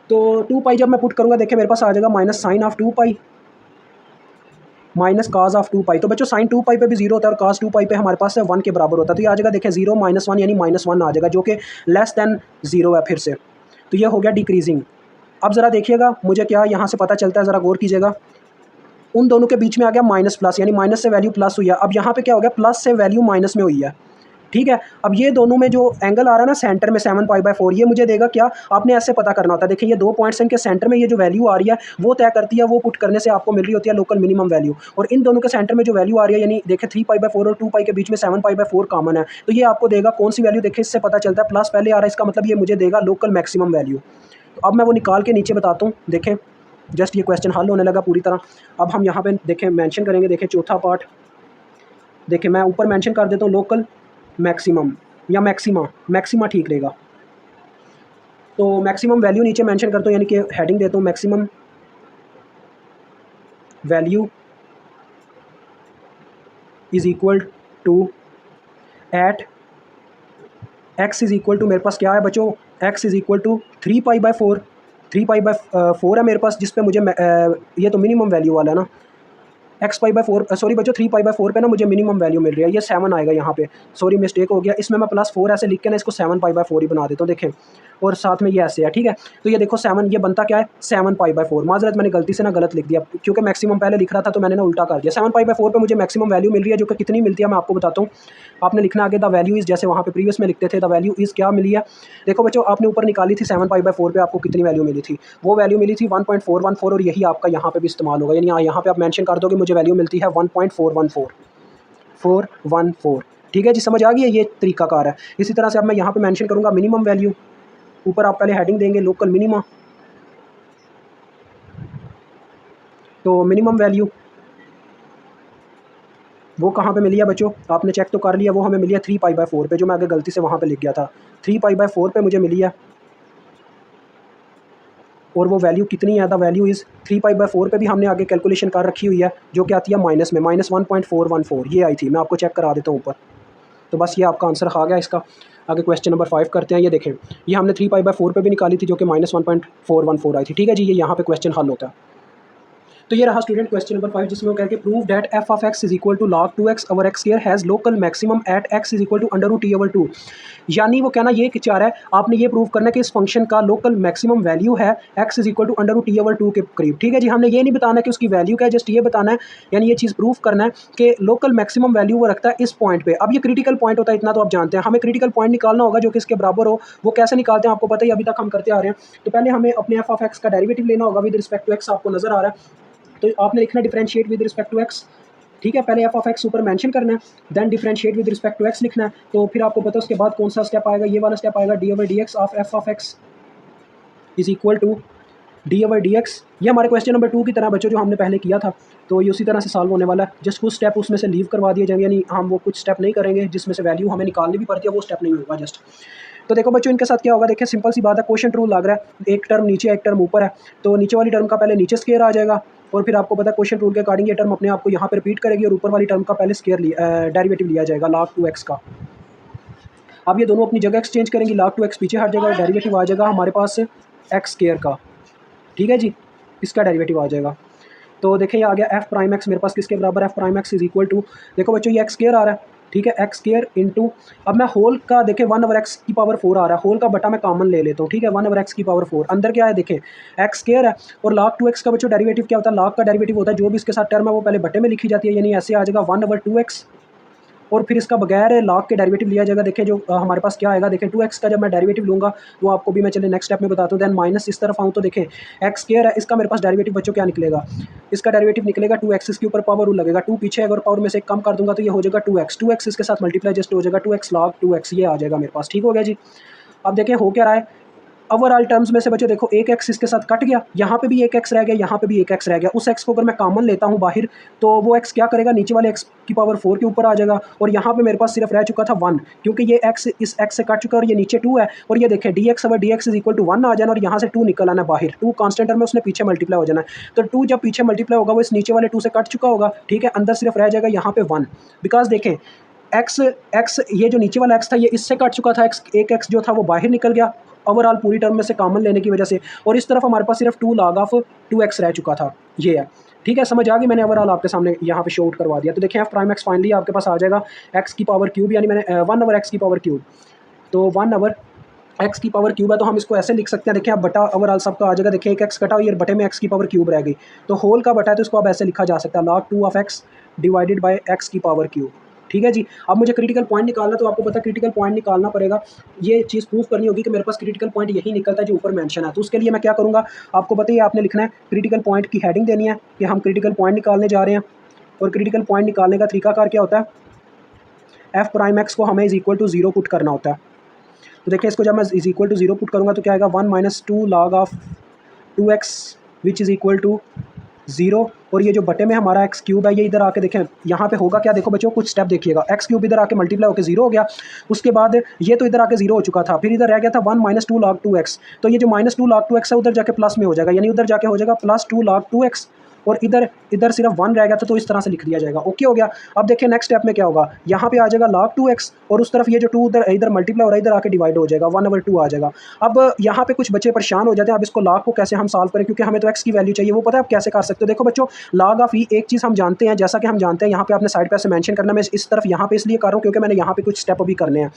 तो 2 पाई जब मैं पुट करूँगा, देखिए मेरे पास आ जाएगा minus sine of 2 pi minus cos of 2 pi. तो बच्चों साइन 2 पाई पे भी 0 होता है और काज 2 पाई पे हमारे पास 1 के बराबर होता है। तो ये आ जाएगा, देखिए 0 -1 यानी -1 आ जाएगा, जो कि लेस दैन 0 है फिर से। तो ये हो गया डिक्रीजिंग। अब ज़रा देखिएगा मुझे क्या यहाँ से पता चलता है, ज़रा गौर कीजिएगा। उन दोनों के बीच में आ गया माइनस प्लस, यानी माइनस से वैल्यू प्लस हुई है। अब यहाँ पे क्या हो गया, प्लस से वैल्यू माइनस में हुई है। ठीक है, अब ये दोनों में जो एंगल आ रहा है ना सेंटर में 7 पाई बाई 4, ये मुझे देगा क्या, आपने ऐसे पता करना होता है। देखिए ये 2 पॉइंट्स इनके सेंटर में ये जो वैल्यू आ रही है वो तय करती है, वो पुट करने से आपको मिल रही होती है लोकल मिनिमम वैल्यू। और इन दोनों के सेंटर में जो वैल्यू आ रही है, यानी देखिए 3 पाई बाई 4 और 2 पाई के बीच में 7 पाई बाई 4 कॉमन है, तो ये आपको देगा कौन सी वैल्यू। देखिए इससे पता चलता है प्लस पहले आ रहा है, इसका मतलब ये मुझे देगा लोकल मैक्सिमम वैल्यू। तो अब मैं वो निकाल के नीचे बताता हूँ। देखें जस्ट ये क्वेश्चन हल होने लगा पूरी तरह। अब हम यहाँ पे देखें मेंशन करेंगे, देखें चौथा पार्ट, देखिए मैं ऊपर मेंशन कर देता हूँ लोकल मैक्सिमम या मैक्सिमा ठीक रहेगा। तो मैक्सिमम वैल्यू नीचे मेंशन करता हूँ, यानी कि हेडिंग देता हूँ maximum value is equal to at x is equal to, मेरे पास क्या है बच्चों, x is equal to 3 pi by 4, 3 pi by 4 है मेरे पास, जिस पे मुझे ये तो मिनिमम वैल्यू वाला है ना, एक्स पाई बाई 4 सॉरी बच्चों 3 पाई बाई 4 पे ना मुझे मिनिमम वैल्यू मिल रही है, ये 7 आएगा यहाँ पे। सॉरी मिस्टेक हो गया, इसमें मैं +4 ऐसे लिख के ना इसको 7 पाई बाई 4 ही बना देता हूँ। देखें और साथ में ये ऐसे है, ठीक है। तो ये देखो 7, ये बनता क्या है 7 पाई बाई 4। माजरत मैंने गलती से ना गलत लिख दिया, क्योंकि मैक्सिमम पहले लिख रहा था तो मैंने ना उल्टा कर दिया। 7 पाई बाई 4 पे मुझे मैक्सिमम वैल्यू मिल रही है, जो कि कितनी मिलती है मैं आपको बताता हूँ। आपने लिखना आगे द वैल्यू इज़, जैसे वहाँ पे प्रीवियस में लिखते थे द वैल्यू इज़ क्या मिली है। देखो बच्चों आपने ऊपर निकाली थी 7 पाई बाई 4 पे आपको कितनी वैल्यू मिली थी, वो वैल्यू मिली थी 1.414, और यही आपका यहाँ पे भी इस्तेमाल होगा, यानी यहाँ पे आप मेंशन कर दोगे मुझे वैल्यू मिलती है 1.414। ठीक है जी, समझ आ गई है, ये तरीकाकार है। इसी तरह से अब मैं यहाँ पे मेंशन करूँगा मिनिमम वैल्यू, ऊपर आप पहले हेडिंग देंगे लोकल मिनिमा, तो मिनिमम वैल्यू वो कहाँ पे मिली है बच्चों, आपने चेक तो कर लिया, वो हमें मिली है 3 पाई बाई 4 पे, जो मैं आगे गलती से वहाँ पे लिख गया था। 3 पाई बाई 4 पे मुझे मिली है, और वो वैल्यू कितनी है, the value is 3 pi by 4 पे भी हमने आगे कैलकुलेशन कर रखी हुई है, जो कि आती है माइनस में, -1.414 ये आई थी। मैं आपको चेक करा देता हूँ ऊपर। तो बस ये आपका आंसर आ गया इसका। आगे क्वेश्चन नंबर 5 करते हैं। ये देखें, ये हमने 3 पाई बाई 4 पे भी निकाली थी, जो कि -1.414 आई थी। ठीक है जी, ये यहाँ पे क्वेश्चन हल होता है। तो ये रहा स्टूडेंट क्वेश्चन नंबर 5, जिसमें वो कह के prove that f of x is equal to log 2x over x square has local maximum at x is equal to under root t over 2। यानी वो कहना ये चाह रहा है, आपने ये प्रूव करना है कि इस फंक्शन का लोकल मैक्सिमम वैल्यू है x is equal to under root t over 2 के करीब। ठीक है जी, हमने ये नहीं बताना कि उसकी वैल्यू क्या है, जस्ट ये बताना है, यानी ये चीज़ प्रूव करना है कि लोकल मैक्सिमम वैल्यू वो रखता है इस पॉइंट पे। अब ये क्रिटिकल पॉइंट होता है, इतना तो आप जानते हैं, हमें क्रिटिकल पॉइंट निकालना होगा जो कि इसके बराबर हो। वो कैसे निकालते हैं आपको पता ही, अभी तक हम करते आ रहे हैं। तो पहले हमें अपने एफ ऑफ एक्स का डेरिवेटिव लेना होगा विद रिस्पेक्ट टू एक्स, आपको नजर आ रहा है, तो आपने लिखना differentiate with respect to x. ठीक है, पहले एफ ऑफ एक्स ऊपर मेंशन करना है, then differentiate with respect to x लिखना है। तो फिर आपको पता है उसके बाद कौन सा स्टेप आएगा, ये वाला स्टेप आएगा, d over d x of f of x is equal to d over d x. ये हमारे क्वेश्चन नंबर 2 की तरह बच्चों जो हमने पहले किया था, तो ये उसी तरह से सॉल्व होने वाला है। जस्ट कुछ स्टेप उसमें से लीव करवा दिए जाएंगे, यानी हम वो कुछ स्टेप नहीं करेंगे जिसमें से वैल्यू हमें निकालनी भी पड़ती है, वो स्टेप नहीं होगा जस्ट। तो देखो बच्चों इनके साथ क्या होगा, देखिए सिंपल सी बात है, क्वेश्चन रूल लग रहा है, एक टर्म नीचे एक टर्म ऊपर है, तो नीचे वाली टर्म का पहले नीचे स्क्वायर आ जाएगा, और फिर आपको पता है क्वेश्चन रूल के अकॉर्डिंग ये टर्म अपने आप को यहाँ पर रिपीट करेगी, और ऊपर वाली टर्म का पहले स्क्वायर डेरिवेटिव लिया जाएगा log 2x का। अब ये दोनों अपनी जगह एक्सचेंज करेंगी, log 2x पीछे हट जाएगा, डेरिवेटिव आ जाएगा हमारे पास एक्स स्क्वायर का। ठीक है जी, इसका डेरिवेटिव आ जाएगा। तो देखें ये आ गया एफ प्राइम एक्स मेरे पास किसके बराबर, f prime x is equal to, देखो बच्चों ये एक्स स्क्वायर आ रहा है, ठीक है, एक्स स्क्वायर इंटू, अब मैं होल का देखें 1 ओवर एक्स की पावर 4 आ रहा है, होल का बटा मैं कॉमन ले लेता हूँ, ठीक है, 1 ओवर एक्स की पावर 4, अंदर क्या है देखें एक्स स्क्वायर है, और log 2x का बच्चों डेरिवेटिव क्या होता है, log का डेरिवेटिव होता है जो भी इसके साथ टर्म है वो पहले बटे में लिखी जाती है, यानी ऐसे आ जाएगा 1 ओवर 2x, और फिर इसका बगैर log के डेरिवेटिव लिया जाएगा। देखें जो हमारे पास क्या आएगा, देखें 2x का जब मैं डेरिवेटिव लूँगा वो आपको भी मैं चले नेक्स्ट स्टेप में बताता हूँ, देन माइनस इस तरफ आऊँ तो देखें एक्स स्क्वायर है, इसका मेरे पास डेरिवेटिव बच्चों क्या निकलेगा, इसका डेरिवेटिव निकलेगा 2x, इसके ऊपर पावर रूल लगेगा, 2 पीछे अगर पावर में से कम कर दूंगा तो ये हो जाएगा 2x इसके साथ मल्टीप्लाई जस्ट हो जाएगा 2x log 2x, ये आ जाएगा मेरे पास। ठीक हो गया जी। अब देखें हो क्या रहा है, ओवरऑल टर्म्स में से बच्चों देखो एक एक्स इसके साथ कट गया, यहाँ पे भी एक एक्स रह गया, यहाँ पे भी एक एक्स रह गया, उस एक्स को अगर मैं कॉमन लेता हूँ बाहर तो वो एक्स क्या करेगा, नीचे वाले एक्स की पावर 4 के ऊपर आ जाएगा, और यहाँ पे मेरे पास सिर्फ रह चुका था 1, क्योंकि ये एक्स इस एक्स से कट चुका है और ये नीचे 2 है, और ये देखें d x over d x is equal to 1 आ जाना, और यहाँ से 2 निकल आना बाहर, 2 कॉन्स्टेंट टर्म में उसने पीछे मल्टीप्लाई हो जाना है, तो 2 जब पीछे मल्टीप्लाई होगा वो इस नीचे वाले 2 से कट चुका होगा, ठीक है, अंदर सिर्फ रह जाएगा यहाँ पे 1, बिकॉज देखें एक्स ये जो नीचे वाला एक्स था ये इससे कट चुका था, एक एक्स जो था वो बाहर निकल गया ओवरऑल पूरी टर्म में से कॉमन लेने की वजह से, और इस तरफ हमारे पास सिर्फ 2 log ऑफ 2x रह चुका था, ये है। ठीक है, समझ आ गई, मैंने ओवरऑल आपके सामने यहाँ पे शो आउट करवा दिया। तो देखें एफ प्राइम एक्स फाइनली आपके पास आ जाएगा एक्स की पावर क्यूब, यानी मैंने 1 ओवर एक्स की पावर क्यूब, तो 1 ओवर एक्स की पावर क्यूब है, तो हम इसको ऐसे लिख सकते हैं, देखिए अब बटा ओवरऑल सबका आ जाएगा, देखिए एक एक्स कटा हुआ, ये बटे में एक्स की पावर क्यूब रह गई, तो होल का बटा है तो इसको अब ऐसे लिखा जा सकता है log 2 of x divided by x की पावर क्यूब। ठीक है जी। अब मुझे क्रिटिकल पॉइंट निकालना, तो आपको पता है क्रिटिकल पॉइंट निकालना पड़ेगा, ये चीज़ प्रूफ करनी होगी कि मेरे पास क्रिटिकल पॉइंट यही निकलता है जो ऊपर मेंशन है। तो उसके लिए मैं क्या करूँगा, आपको बताइए, आपने लिखना है क्रिटिकल पॉइंट की हेडिंग देनी है कि हम क्रिटिकल पॉइंट निकालने जा रहे हैं, और क्रिटिकल पॉइंट निकालने का तरीकाकार क्या होता है, एफ प्राइम एक्स को हमें इज इक्वल टू 0 पुट करना होता है। तो देखिए इसको जब मैं इज इक्वल टू 0 पुट करूँगा तो क्या आएगा, 1 minus 2 log of 2x which is equal to 0, और ये जो बटे में हमारा एक्स क्यूब है ये इधर आके देखें यहाँ पे होगा क्या, देखो बच्चों कुछ स्टेप देखिएगा, एक्स क्यूब इधर आके मल्टीप्लाई होकर 0 हो गया, उसके बाद ये तो इधर आके 0 हो चुका था, फिर इधर रह गया था 1 माइनस 2 log 2x, तो ये जो माइनस 2 log 2x है उधर जाके प्लस में हो जाएगा, यानी उधर जाके हो जाएगा प्लस 2 log 2x, और इधर सिर्फ 1 रह गया था, तो इस तरह से लिख दिया जाएगा। ओके हो गया। अब देखिए नेक्स्ट स्टेप में क्या होगा, यहाँ पे आ जाएगा log 2x, और उस तरफ ये जो 2 इधर मल्टीप्लाई हो रहा है इधर आके डिवाइड हो जाएगा, 1 ओवर 2 आ जाएगा। अब यहाँ पे कुछ बच्चे परेशान हो जाते हैं, अब इसको log को कैसे हम सॉल्व करें, क्योंकि हमें तो x की वैल्यू चाहिए, वो पता है आप कैसे कर सकते हो। देखो बच्चों log ऑफ ई एक चीज़ हम जानते हैं, जैसा कि हम जानते हैं यहाँ पे आपने साइड पे ऐसे मेंशन करना, मैं इस तरफ यहाँ पे इसलिए कर रहा हूँ क्योंकि मैंने यहाँ पे कुछ स्टेप अभी करने हैं।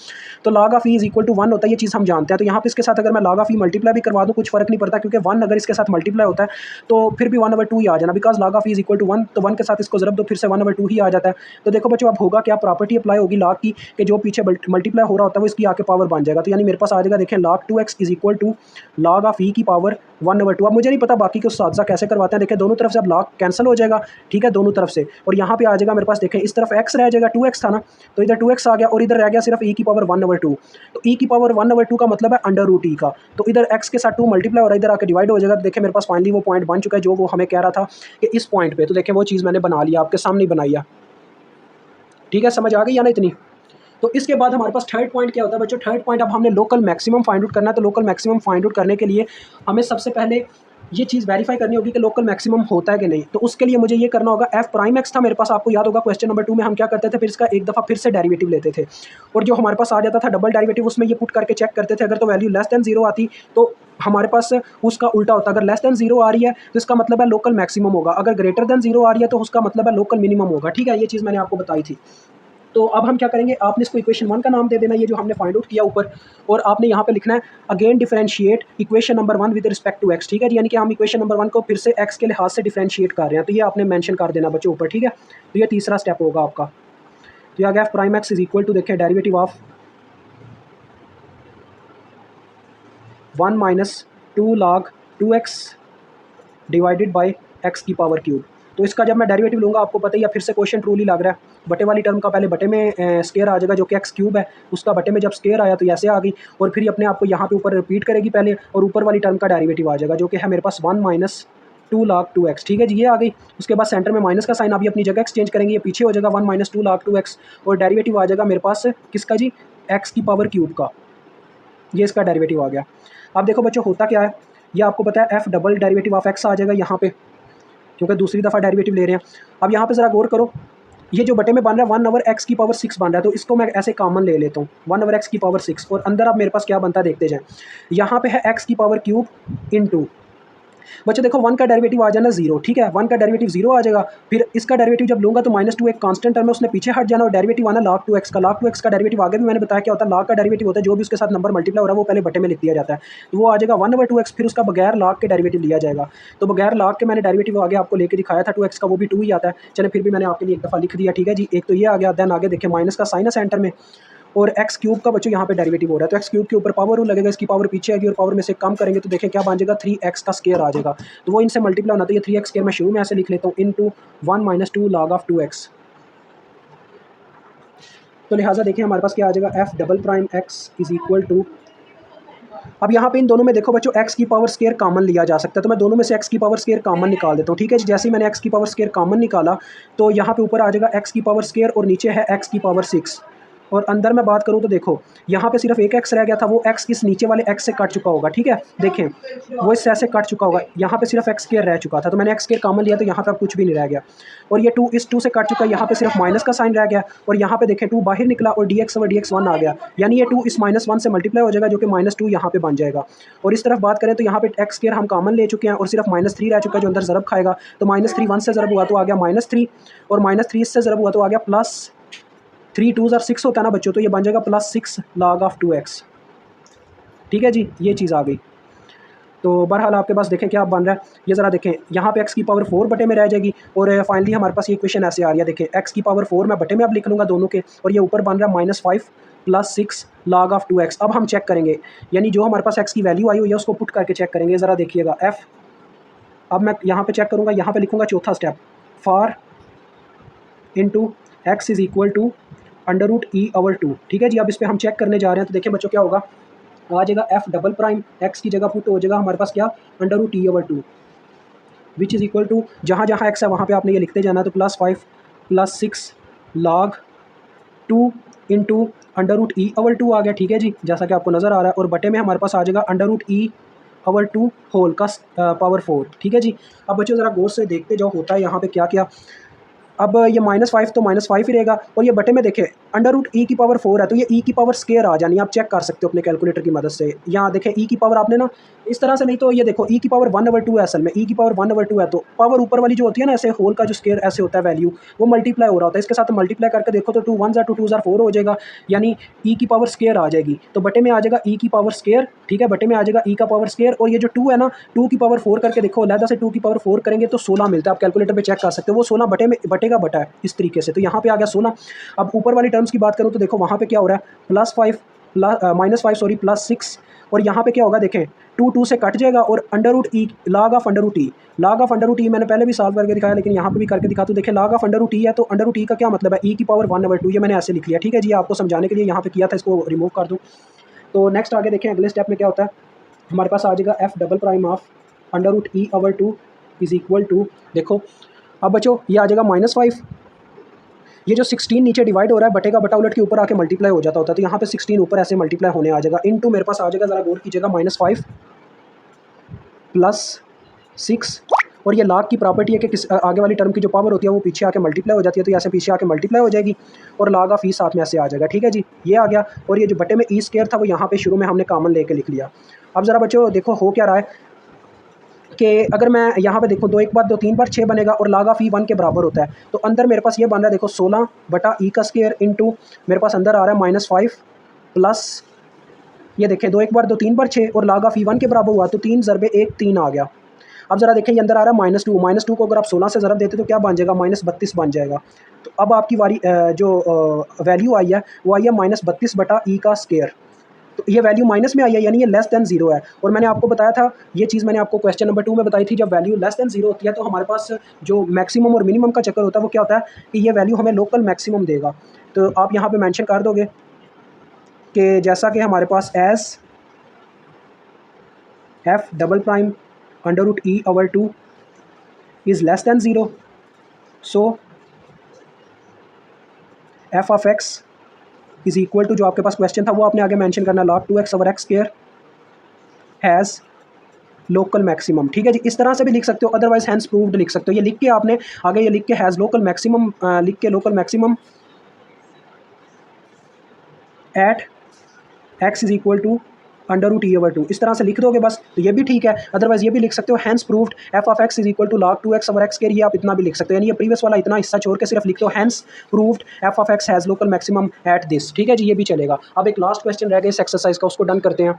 तो log of e is equal to 1 होता है, ये चीज़ हम जानते हैं, तो यहाँ पे इसके साथ अगर मैं log ऑफ ई मल्टीप्लाई भी करवा दूँ कुछ फर्क नहीं पड़ता, क्योंकि 1 अगर इसके साथ मल्टीप्लाई होता है तो फिर भी 1 ओवर 2 ही आ जाना, because log of e is equal to 1, तो 1 के साथ इसको ज़रब दो फिर से 1 ओवर 2 ही आ जाता है। तो देखो बच्चों अब होगा क्या, प्रॉपर्टी अप्लाई होगी log की कि जो पीछे मल्टीप्लाई हो रहा होता है वो इसकी आके पावर बन जाएगा, तो यानी मेरे पास आ जाएगा देखें log 2x is equal to log of e की पावर 1 ओवर 2। अब मुझे नहीं पता बाकी के साजा कैसे करवाते हैं, देखें दोनों तरफ से अब log कैंसिल हो जाएगा, ठीक है, दोनों तरफ से, और यहाँ पे आ जाएगा मेरे पास देखें इस तरफ x रह जाएगा, 2x था ना, तो इधर 2x आ गया, और इधर रह गया सिर्फ e की पावर 1 ओवर 2, तो e की पावर 1 ओवर 2 का मतलब है अंडर रूट e का, तो इधर x के साथ 2 मल्टीप्लाई हो रहा है, इधर आके डिवाइड हो जाएगा, तो देखिए मेरे पास फाइनली वो पॉइंट बन चुका है जो वो हमें कह रहा था कि इस पॉइंट पे, तो देखें वो चीज़ मैंने बना लिया, आपके सामने बनाई है। ठीक है, समझ आ गई या ना इतनी। तो इसके बाद हमारे पास थर्ड पॉइंट क्या होता है बच्चों, थर्ड पॉइंट अब हमने लोकल मैक्सिमम फाइंड आउट करना है। तो लोकल मैक्सिमम फाइंड आउट करने के लिए हमें सबसे पहले ये चीज़ वेरीफाई करनी होगी कि लोकल मैक्सिमम होता है कि नहीं। तो उसके लिए मुझे ये करना होगा, एफ प्राइम एक्स था मेरे पास, आपको याद होगा क्वेश्चन नंबर 2 में हम क्या करते थे, फिर इसका एक दफ़ा फिर से डेरिवेटिव लेते थे और जो हमारे पास आ जाता था डबल डेरिवेटिव, उसमें ये पुट करके चेक करते थे। अगर तो वैल्यू लेस दैन 0 आती तो हमारे पास उसका उल्टा होता। अगर लेस दैन 0 आ रही है तो इसका मतलब है लोकल मैक्सिमम होगा, अगर ग्रेटर दैन 0 आ रही है तो उसका मतलब है लोकल मिनिमम होगा। ठीक है, ये चीज़ मैंने आपको बताई थी। तो अब हम क्या करेंगे, आपने इसको इक्वेशन 1 का नाम दे देना, ये जो हमने फाइंड आउट किया ऊपर, और आपने यहाँ पे लिखना है again differentiate equation number 1 with respect to x. ठीक है, यानी कि हम इक्वेशन नंबर 1 को फिर से एक्स के लिहाज से डिफरेंशिएट कर रहे हैं, तो ये आपने मेंशन कर देना बच्चों ऊपर। ठीक है, तो ये तीसरा स्टेप होगा आपका। तो ये आ गया f prime x is equal to, देखें derivative of 1 minus 2 log 2x divided by x की पावर क्यूब। तो इसका जब मैं डेरिवेटिव लूँगा, आपको पता ही है, फिर से क्वेश्चन ट्रूली लग रहा है। बटे वाली टर्म का पहले बटे में स्केयर आ जाएगा जो कि एक्स क्यूब है, उसका बटे में जब स्केयर आया तो ऐसे आ गई, और फिर अपने आप को यहाँ पे ऊपर रिपीट करेगी पहले, और ऊपर वाली टर्म का डेरिवेटिव आ जाएगा जो कि है मेरे पास 1 माइनस 2 log 2x। ठीक है जी, ये आ गई। उसके बाद सेंटर में माइनस का साइन अभी अपनी जगह एक्सचेंज करेंगे, ये पीछे हो जाएगा 1 माइनस 2 log 2x, और डेरिवेटिव आ जाएगा मेरे पास किसका जी, एक्स की पावर क्यूब का। ये इसका डेरिवेटिव आ गया। अब देखो बच्चों होता क्या है, ये आपको पता है f double derivative of x आ जाएगा यहाँ पे, क्योंकि दूसरी दफ़ा डेरिवेटिव ले रहे हैं। अब यहाँ पे ज़रा गौर करो, ये जो बटे में बन रहा है 1 ओवर एक्स की पावर 6 बन रहा है, तो इसको मैं ऐसे कॉमन ले लेता हूँ, 1 ओवर एक्स की पावर 6, और अंदर अब मेरे पास क्या बनता है देखते जाएं। यहाँ पे है एक्स की पावर क्यूब इनटू, बच्चों देखो 1 का डेरिवेटिव आ जाना 0। ठीक है, 1 का डेरिवेटिव 0 आ जाएगा, फिर इसका डेरिवेटिव जब लूँगा तो -2 एक कांस्टेंट टर्म है, उसने पीछे हट जाना, और डेरिवेटिव आना log 2x का। log 2x का डेरिवेटिव आगे भी मैंने बताया क्या होता है, log का डेरिवेटिव होता है जो भी उसके साथ नंबर मल्टीप्लाई हो रहा है वो पहले बटे में लिख दिया जाता है, तो वो आ जाएगा 1 ओवर 2x, फिर उसका बगैर log के डेरिवेटिव लिया जाएगा। तो बगैर log के मैंने डेरिवेटिव आगे आपको लेके दिखाया था 2x का, वो भी 2 ही आता है। चले फिर भी मैंने आपके लिए एक दफ़ा लिख दिया। ठीक है जी, एक तो ये आ गया, देन आगे देखें माइनस का साइन है सेंटर में, और एक्स क्यूब का बच्चों यहाँ पे डेरिवेटिव हो रहा है, तो एक्स क्यूब के ऊपर पावर रूल लगेगा, इसकी पावर पीछे आएगी और पावर में से कम करेंगे तो देखें क्या बन जाएगा, 3x का स्केयर आ जाएगा। तो वो इनसे मल्टीप्लाई होना, तो ये 3x स्केयर मैं शुरू में ऐसे लिख लेता हूँ, into 1 minus 2 log of 2x। तो लिहाजा देखें हमारे पास क्या आ जाएगा, f double prime x is equal to, अब यहाँ पे इन दोनों में देखो बच्चों एक्स की पावर स्केयर कॉमन लिया जा सकता है, तो मैं दोनों में से एक्स की पावर स्केयर कॉमन निकाल देता हूँ। ठीक है जी, जैसे ही मैंने एक्स की पावर स्केयर कॉमन निकाला तो यहाँ पे ऊपर आ जाएगा एक्स की पावर स्केयर और नीचे है एक्स की पावर 6, और अंदर मैं बात करूँ तो देखो यहाँ पे सिर्फ एक एक्स रह गया था, वो एक्स इस नीचे वाले एक्स से कट चुका होगा। ठीक है, देखें वो इससे ऐसे कट चुका होगा, यहाँ पे सिर्फ एक्स स्केयर रह चुका था, तो मैंने एक्स स्केयर कॉमन लिया तो यहाँ पे अब कुछ भी नहीं रह गया, और ये 2 इस 2 से कट चुका है, यहाँ पे सिर्फ माइनस का साइन रह गया, और यहाँ पे देखें 2 बाहर निकला और dx ओवर dx 1 आ गया, यानी ये 2 इस -1 से मल्टीप्लाई हो जाएगा जो कि -2 यहाँ पे बन जाएगा। और इस तरफ बात करें तो यहाँ पे एक्स स्केयर हम कॉमन ले चुके हैं और सिर्फ -3 रह चुका है जो अंदर ज़रब खाएगा, तो -3 1 से ज़रब हुआ तो आ गया -3, और -3 इससे ज़रब हुआ तो आ गया +3, 2 और 6 होता है ना बच्चों, तो ये बन जाएगा +6 log ऑफ 2x। ठीक है जी, ये चीज़ आ गई। तो बहरहाल आपके पास देखें क्या बन रहा है, ये ज़रा देखें यहाँ पे x की पावर 4 बटे में रह जाएगी, और फाइनली हमारे पास ये इक्वेशन ऐसे आ रही है, देखें x की पावर 4 मैं बटे में अब लिख लूँगा दोनों के, और ये ऊपर बन रहा है -5 + 6 log ऑफ 2x। अब हम चेक करेंगे, यानी जो हमारे पास x की वैल्यू आई हुई है उसको पुट करके चेक करेंगे। ज़रा देखिएगा f, अब मैं यहाँ पे चेक करूँगा, यहाँ पे लिखूँगा चौथा step, for into x is equal to √e/2। ठीक है जी, अब इस पर हम चेक करने जा रहे हैं, तो देखिए बच्चों क्या होगा, आ जाएगा एफ डबल प्राइम एक्स की जगह पुट हो जाएगा हमारे पास क्या, √e/2 which is equal to, जहाँ जहाँ एक्स है वहाँ पे आपने ये लिखते जाना, तो +5 + 6 log 2 इंटू √e/2 आ गया। ठीक है जी, जैसा कि आपको नज़र आ रहा है, और बटे में हमारे पास आ जाएगा √e/2 होल का पावर 4। ठीक है जी, अब बच्चों ज़रा गौर से देखते जाओ होता है यहाँ पे क्या क्या। अब ये -5 तो -5 ही रहेगा, और ये बटे में देखें √e की पावर 4 है, तो ये e की पावर स्केयर आ जानी, आप चेक कर सकते हो अपने कैलकुलेटर की मदद से। यहाँ देखें e की पावर आपने ना इस तरह से नहीं, तो ये देखो e की पावर 1/2 है, असल में e की पावर 1/2 है, तो पावर ऊपर वाली जो होती है ना ऐसे होल का जो स्केयर ऐसे होता है वैल्यू, वो मल्टीप्लाई हो रहा होता है, इसके साथ मल्टीप्लाई करके देखो तो 2 1 2 2 4 हो जाएगा, यानी e की पावर स्केयर आ जाएगी, तो बटे में आ जाएगा e की पावर स्केयर। ठीक है, बटे में आ जाएगा e का पावर स्केयर, और ये जो 2 है ना 2 की पावर 4 करके देखो, अलहदा से 2 की पावर 4 करेंगे तो 16 मिलता है, आप कैलकुलेटर पे चेक कर सकते हो, वो 16 बटे में बटे का बटा है इस तरीके से, तो यहाँ पे आ गया 16। अब ऊपर वाली टर्म्स की बात करूँ तो देखो वहाँ पे क्या हो रहा है, -5 सॉरी +6, और यहाँ पे क्या होगा देखें 2 से कट जाएगा, और √e log ऑफ √e मैंने पहले भी सॉल्व करके दिखाया, लेकिन यहाँ पे भी करके दिखा, तो देखें log ऑफ √e है, तो √e का क्या मतलब है, e की पावर 1/2, ये मैंने ऐसे लिख लिया। ठीक है जी, आपको समझाने के लिए यहाँ पे किया था, इसको रिमूव कर दूँ। तो नेक्स्ट आगे देखें अगले स्टेप में क्या होता है, हमारे पास आ जाएगा f double prime of √e/2 is equal to, देखो अब बच्चों ये आ जाएगा -5, ये जो 16 नीचे डिवाइड हो रहा है बटे का बटा उलट के ऊपर आके मल्टीप्लाई हो जाता होता है, तो यहाँ पे 16 ऊपर ऐसे मल्टीप्लाई होने आ जाएगा, इनटू मेरे पास आ जाएगा, ज़रा गौर कीजिएगा, -5 + 6 और ये log की प्रॉपर्टी है कि किस आगे वाली टर्म की जो पावर होती है वो पीछे आके मल्टीप्लाई हो जाती है, तो यहाँ से पीछे आके मल्टीप्लाई हो जाएगी और log ऑफ ई साथ में ऐसे आ जाएगा। ठीक है जी, ये आ गया। और ये जो बटे में ई स्क्वायर था वो यहाँ पे शुरू में हमने कॉमन लेके लिख लिया। अब ज़रा बच्चों देखो हो क्या रहा है कि अगर मैं यहाँ पे देखूँ 2 1 बार 2 3 बार 6 बनेगा और log ऑफ ई 1 के बराबर होता है, तो अंदर मेरे पास ये बन रहा है देखो 16 बटा ई का स्क्वायर इंटू मेरे पास अंदर आ रहा है -5 प्लस ये देखें 2 1 बार 2 3 बार 6 और log ऑफ ई 1 के बराबर हुआ तो 3 ज़रबे 1 3 आ गया। अब ज़रा देखें ये अंदर आ रहा है -2 को अगर आप 16 से ज़रब देते तो क्या बन जाएगा -32 बन जाएगा। तो अब आपकी वारी जो वैल्यू आई है वो आई है -32 बटा ई का स्क्वायर। तो ये वैल्यू माइनस में आई है यानी ये लेस दैन 0 है। और मैंने आपको बताया था ये चीज़ मैंने आपको क्वेश्चन नंबर 2 में बताई थी, जब वैल्यू लेस दैन 0 होती है तो हमारे पास जो मैक्सिमम और मिनिमम का चक्कर होता है वो क्या होता है कि ये वैल्यू हमें लोकल मैक्सिमम देगा। तो आप यहाँ पे मेंशन कर दोगे कि जैसा कि हमारे पास as f double prime under root e over 2 is less than 0, so f of x is equal to जो आपके पास क्वेश्चन था वो आपने आगे मेंशन करना log 2x over x square has local maximum. ठीक है जी, इस तरह से भी लिख सकते हो, अदरवाइज हैंस प्रूव्ड लिख सकते हो। ये लिख के आपने आगे ये लिख के हैज़ लोकल मैक्सिमम लिख के local maximum at x is equal to under root e over 2 इस तरह से लिख दोगे बस, तो ये भी ठीक है। अदरवाइज ये भी लिख सकते हो hence proved f of x is equal to log 2x over x square, ये आप इतना भी लिख सकते हो। यानी ये प्रीवियस वाला इतना हिस्सा छोड़ के सिर्फ लिखते हो hence proved f of x has local maximum at this. ठीक है जी, ये भी चलेगा। अब एक लास्ट क्वेश्चन रह गया इस एक्सरसाइज का, उसको डन करते हैं।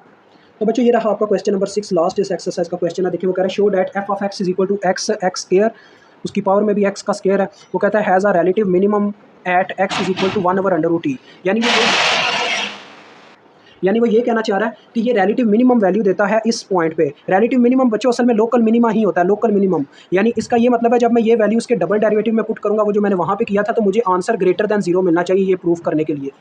तो बच्चों ये रहा आपका क्वेश्चन नंबर 6, लास्ट इस एक्सरसाइज का क्वेश्चन है। देखिए वो कह रहा है show that f of x is equal to x square, उसकी पावर में भी एक्स का स्क्वायर है। वो कहता है has a relative minimum at x is equal to 1 over under root e. यानी वो ये कहना चाह रहा है कि ये रिलेटिव मिनिमम वैल्यू देता है इस पॉइंट पे। रिलेटिव मिनिमम बच्चों असल में लोकल मिनिमा ही होता है, लोकल मिनिमम। यानी इसका ये मतलब है जब मैं ये वैल्यू इसके डबल डेरिवेटिव में पुट करूंगा, वो जो मैंने वहाँ पे किया था, तो मुझे आंसर ग्रेटर दैन 0 मिलना चाहिए ये प्रूफ करने के लिए।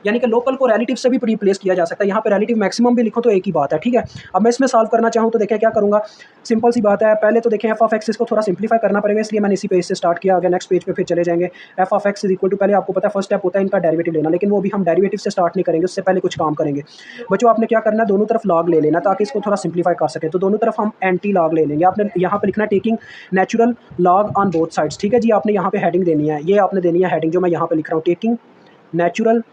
यानी कि लोकल को रिलेटिव से भी रिप्लेस किया जा सकता है। यहाँ पे रिलेटिव मैक्सिमम भी लिखो तो एक ही बात है। ठीक है, अब मैं इसमें सॉल्व करना चाहूँ तो देखें क्या करूँगा, सिंपल सी बात है। पहले तो देखें एफ ऑफ एक्स इसको थोड़ा सिंप्लीफाई करना पड़ेगा, इसलिए मैंने इसी पेज से स्टार्ट किया। आगे नेक्स्ट पेज पे फिर चले जाएंगे। F of x is equal to, पहले आपको पता है फर्स्ट स्टेप होता है इनका डेरिवेटिव लेना, लेकिन वो भी हम डेरिवेटिव से स्टार्ट नहीं करेंगे, उससे पहले कुछ काम करेंगे। बच्चों आपने क्या करना है, दोनों तरफ लॉग ले लेना ताकि इसको थोड़ा सिंप्लीफाई कर सके। तो दोनों तरफ हम एंटी लॉग ले लेंगे। आपने यहाँ पे लिखना है taking natural log on both sides. ठीक है जी, आपने यहाँ पे हेडिंग देनी है, ये आपने देनी है हेडिंग जो मैं यहाँ पे लिख रहा हूँ, taking natural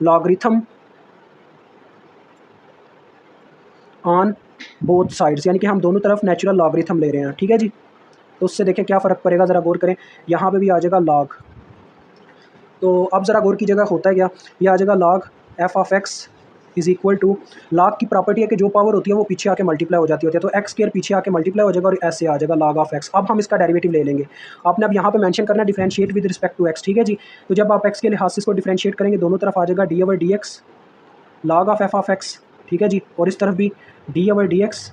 logarithm on both sides, यानी कि हम दोनों तरफ नेचुरल लॉगरिथम ले रहे हैं। ठीक है जी, तो उससे देखें क्या फ़र्क पड़ेगा, ज़रा गौर करें। यहाँ पे भी आ जाएगा लॉग, तो अब ज़रा गौर कीजिएगा होता है क्या, ये आ जाएगा log f of x is equal to, log की प्रॉपर्टी है कि जो पावर होती है वो पीछे आके मल्टीप्लाई हो जाती होती है, तो एक्स स्क्वायर पीछे आके मल्टीप्लाई हो जाएगा और ऐसे आ जाएगा लॉग ऑफ एक्स। अब हम इसका डेरिवेटिव ले लेंगे। आपने अब यहाँ पे मेंशन करना है differentiate with respect to x. ठीक है जी, तो जब आप एक्स के लिहाज से इसको डिफरेंशिएट करेंगे दोनों तरफ आ जाएगा d over d x log of f of x. ठीक है जी, और इस तरफ भी D over d x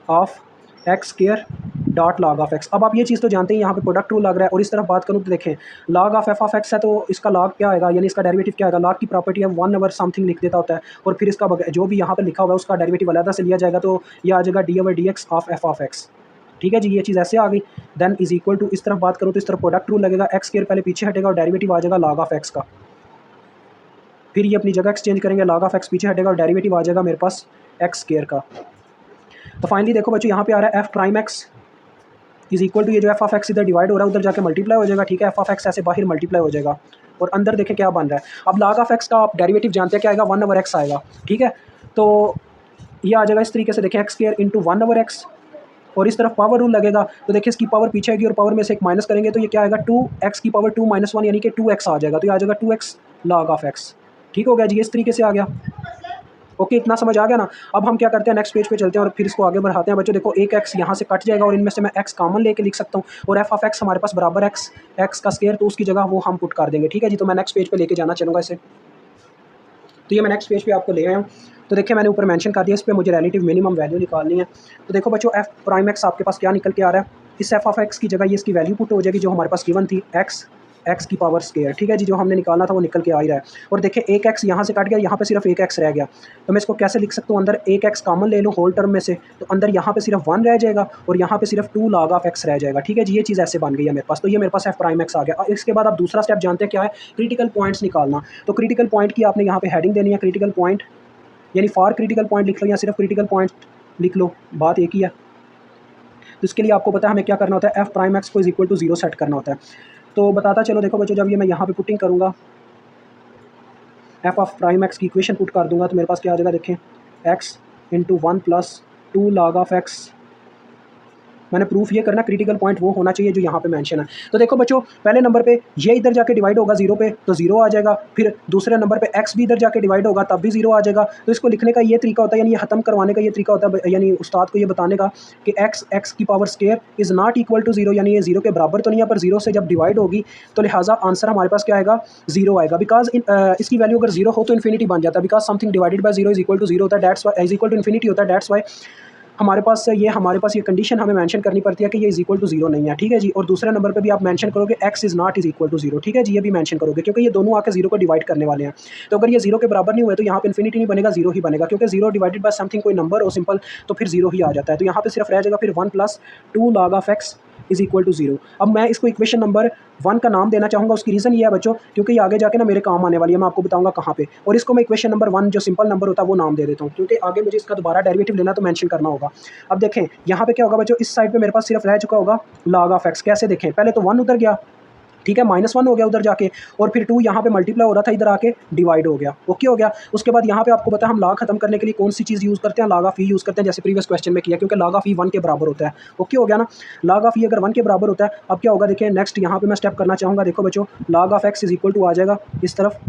of x square dot log of x. अब आप ये चीज़ तो जानते हैं यहाँ पे प्रोडक्ट रूल लग रहा है। और इस तरफ बात करूँ तो देखें log of f of x है, तो इसका लॉग क्या आएगा, यानी इसका डेरिवेटिव क्या आएगा। लॉग की प्रॉपर्टी है 1 ओवर समथिंग लिख देता होता है, और फिर इसका जो भी यहाँ पे लिखा हुआ है उसका डेरिवेटिव अलग से लिया जाएगा, तो ये आ जाएगा d over d x of f of x. ठीक है जी, ये चीज़ ऐसे आ गई। देन इज इक्वल टू, इस तरफ बात करूँ तो इस तरफ प्रोडक्ट रूल लगेगा, एक्स स्क्वायर पहले पीछे हटेगा और डेरिवेटिव आ जाएगा लॉग ऑफ एक्स का। फिर ये अपनी जगह एक्सचेंज करेंगे, लॉग ऑफ एक्स पीछे हटेगा और डेरिवेटिव आ जाएगा मेरे पास एक्स स्क्वायर का। तो फाइनली देखो बच्चों यहाँ पे आ रहा है f prime x is equal to, ये जो एफ ऑफ एक्स इधर डिवाइड हो रहा है उधर जाके मल्टीप्लाई हो जाएगा। ठीक है, एफ ऑफ एक्स ऐसे बाहर मल्टीप्लाई हो जाएगा और अंदर देखें क्या बन रहा है। अब लॉग ऑफ एक्स का आप डेरिवेटिव जानते हैं क्या आएगा, 1 ओवर एक्स आएगा। ठीक है, तो ये आ जाएगा इस तरीके से, देखें x square into 1 over x, और इस तरफ पावर रूल लगेगा, तो देखिए इसकी पावर पीछे आएगी और पावर में से एक माइनस करेंगे तो ये क्या आएगा 2x की पावर 2 माइनस 1 यानी कि 2x आ जाएगा, तो ये आ जाएगा 2x लॉग ऑफ एक्स। ठीक हो गया जी, इस तरीके से आ गया। ओके, इतना समझ आ गया ना। अब हम क्या करते हैं, नेक्स्ट पेज पे चलते हैं और फिर इसको आगे बढ़ाते हैं। बच्चों देखो एक एक्स यहाँ से कट जाएगा और इनमें से मैं एक्स कॉमन लेके लिख सकता हूँ, और एफ ऑफ एक्स हमारे पास बराबर एक्स का स्क्वायर, तो उसकी जगह वो हम पुट कर देंगे। ठीक है जी, तो मैं नेक्स्ट पेज पे लेके जाना चलूँगा इसे। तो ये मैं नेक्स्ट पेज पे आपको ले आया हूँ। तो देखिए मैंने ऊपर मेंशन कर दिया, इस पर मुझे रिलेटिव मिनिमम वैल्यू निकालनी है। तो देखो बच्चों एफ प्राइम एक्स आपके पास क्या निकल के आ रहा है, इस एफ ऑफ एक्स की जगह ये इसकी वैल्यू पुट हो जाएगी जो हमारे पास गिवन थी, एक्स की पावर स्क्वायर। ठीक है जी, जो हमने निकालना था वो निकल के आ ही रहा है। और देखिए एक एक्स यहाँ से कट गया, यहाँ पे सिर्फ एक एक्स रह गया, तो मैं इसको कैसे लिख सकता हूँ, अंदर एक एक्स कॉमन ले लूँ होल टर्म में से, तो अंदर यहाँ पे सिर्फ 1 रह जाएगा और यहाँ पे सिर्फ 2 लॉग ऑफ एक्स रह जाएगा। ठीक है जी, ये चीज़ ऐसे बन गई है मेरे पास। तो ये मेरे पास एफ प्राइम एक्स आ गया। और इसके बाद आप दूसरा स्टेप जानते हैं क्या है, क्रिटिकल पॉइंट्स निकालना। तो क्रिटिकल पॉइंट की आपने यहाँ पे हेडिंग देनी है, क्रिटिकल पॉइंट यानी फॉर क्रिटिकल पॉइंट लिख लो या सिर्फ क्रिटिकल पॉइंट लिख लो, बात एक ही है। तो इसके लिए आपको पता है हमें क्या करना होता है, एफ प्राइम एक्स को इज इक्वल टू 0 सेट करना होता है। तो बताता चलो, देखो बच्चों, जब ये मैं यहाँ पे पुटिंग करूँगा, एफ ऑफ प्राइम एक्स की इक्वेशन पुट कर दूंगा, तो मेरे पास क्या आ जाएगा, देखें, x into 1 plus 2 log of x. मैंने प्रूफ ये करना, क्रिटिकल पॉइंट वो होना चाहिए जो यहाँ पे मेंशन है। तो देखो बच्चों, पहले नंबर पे ये इधर जाके डिवाइड होगा 0 पे, तो 0 आ जाएगा। फिर दूसरे नंबर पे x भी इधर जाके डिवाइड होगा, तब भी 0 आ जाएगा। तो इसको लिखने का ये तरीका होता है, यानी ये ख़त्म करवाने का ये तरीका होता है, यानी उस्ताद को ये बताने का कि x की power square is not equal to 0, यानी ये 0 के बराबर तो नहीं है, पर 0 से जब डिवाइड होगी तो लिहाजा आंसर हमारे पास क्या आएगा, 0 आएगा। बिकॉज इसकी वैल्यू अगर 0 हो तो इन्फिनिटी बन जाता है, because something divided by 0 is equal to 0 होता है, that's y is equal to infinity होता है। डेट्स वाई हमारे पास ये कंडीशन हमें मेंशन करनी पड़ती है कि ये इज इक्वल टू 0 नहीं है, ठीक है जी। और दूसरे नंबर पे भी आप मेंशन करोगे x is not is equal to 0, ठीक है जी, ये भी मेंशन करोगे, क्योंकि ये दोनों आके 0 को डिवाइड करने वाले हैं। तो अगर ये 0 के बराबर नहीं हुए तो यहाँ पे इन्फिनिटी नहीं बनेगा, 0 ही बनेगा, क्योंकि 0 डिवाइडेड बाय समथिंग कोई नंबर हो सिंपल, तो फिर 0 ही आ जाता है। तो यहाँ पे सिर्फ रह जाएगा फिर 1 plus 2 log of x is equal to 0। अब मैं इसको इक्वेशन नंबर 1 का नाम देना चाहूँगा। उसकी रीज़न ये है बच्चों, क्योंकि ये आगे जाके ना मेरे काम आने वाली है, मैं आपको बताऊँगा कहाँ पे। और इसको मैं इक्वेशन नंबर 1 जो सिंपल नंबर होता है वो नाम दे देता हूँ, क्योंकि आगे मुझे इसका दोबारा डेरिवेटिव लेना तो मेंशन करना होगा। अब देखें यहाँ पे क्या होगा बच्चों, इस साइड पे मेरे पास सिर्फ रह चुका होगा log ऑफ एक्स। कैसे देखें, पहले तो 1 उधर गया, ठीक है, -1 हो गया उधर जाके, और फिर 2 यहाँ पे मल्टीप्लाई हो रहा था, इधर आके डिवाइड हो गया, ओके हो गया। उसके बाद यहाँ पे आपको पता है हम log खत्म करने के लिए कौन सी चीज़ यूज़ करते हैं, log ऑफ ई यूज़ करते हैं, जैसे प्रीवियस क्वेश्चन में किया, क्योंकि log ऑफ ई 1 के बराबर होता है, ओके हो गया ना। log ऑफ ई अगर 1 के बराबर होता है, अब क्या होगा, देखिए नेक्स्ट यहाँ पे मैं स्टेप करना चाहूँगा। देखो बच्चों, log of x is equal to आ जाएगा इस तरफ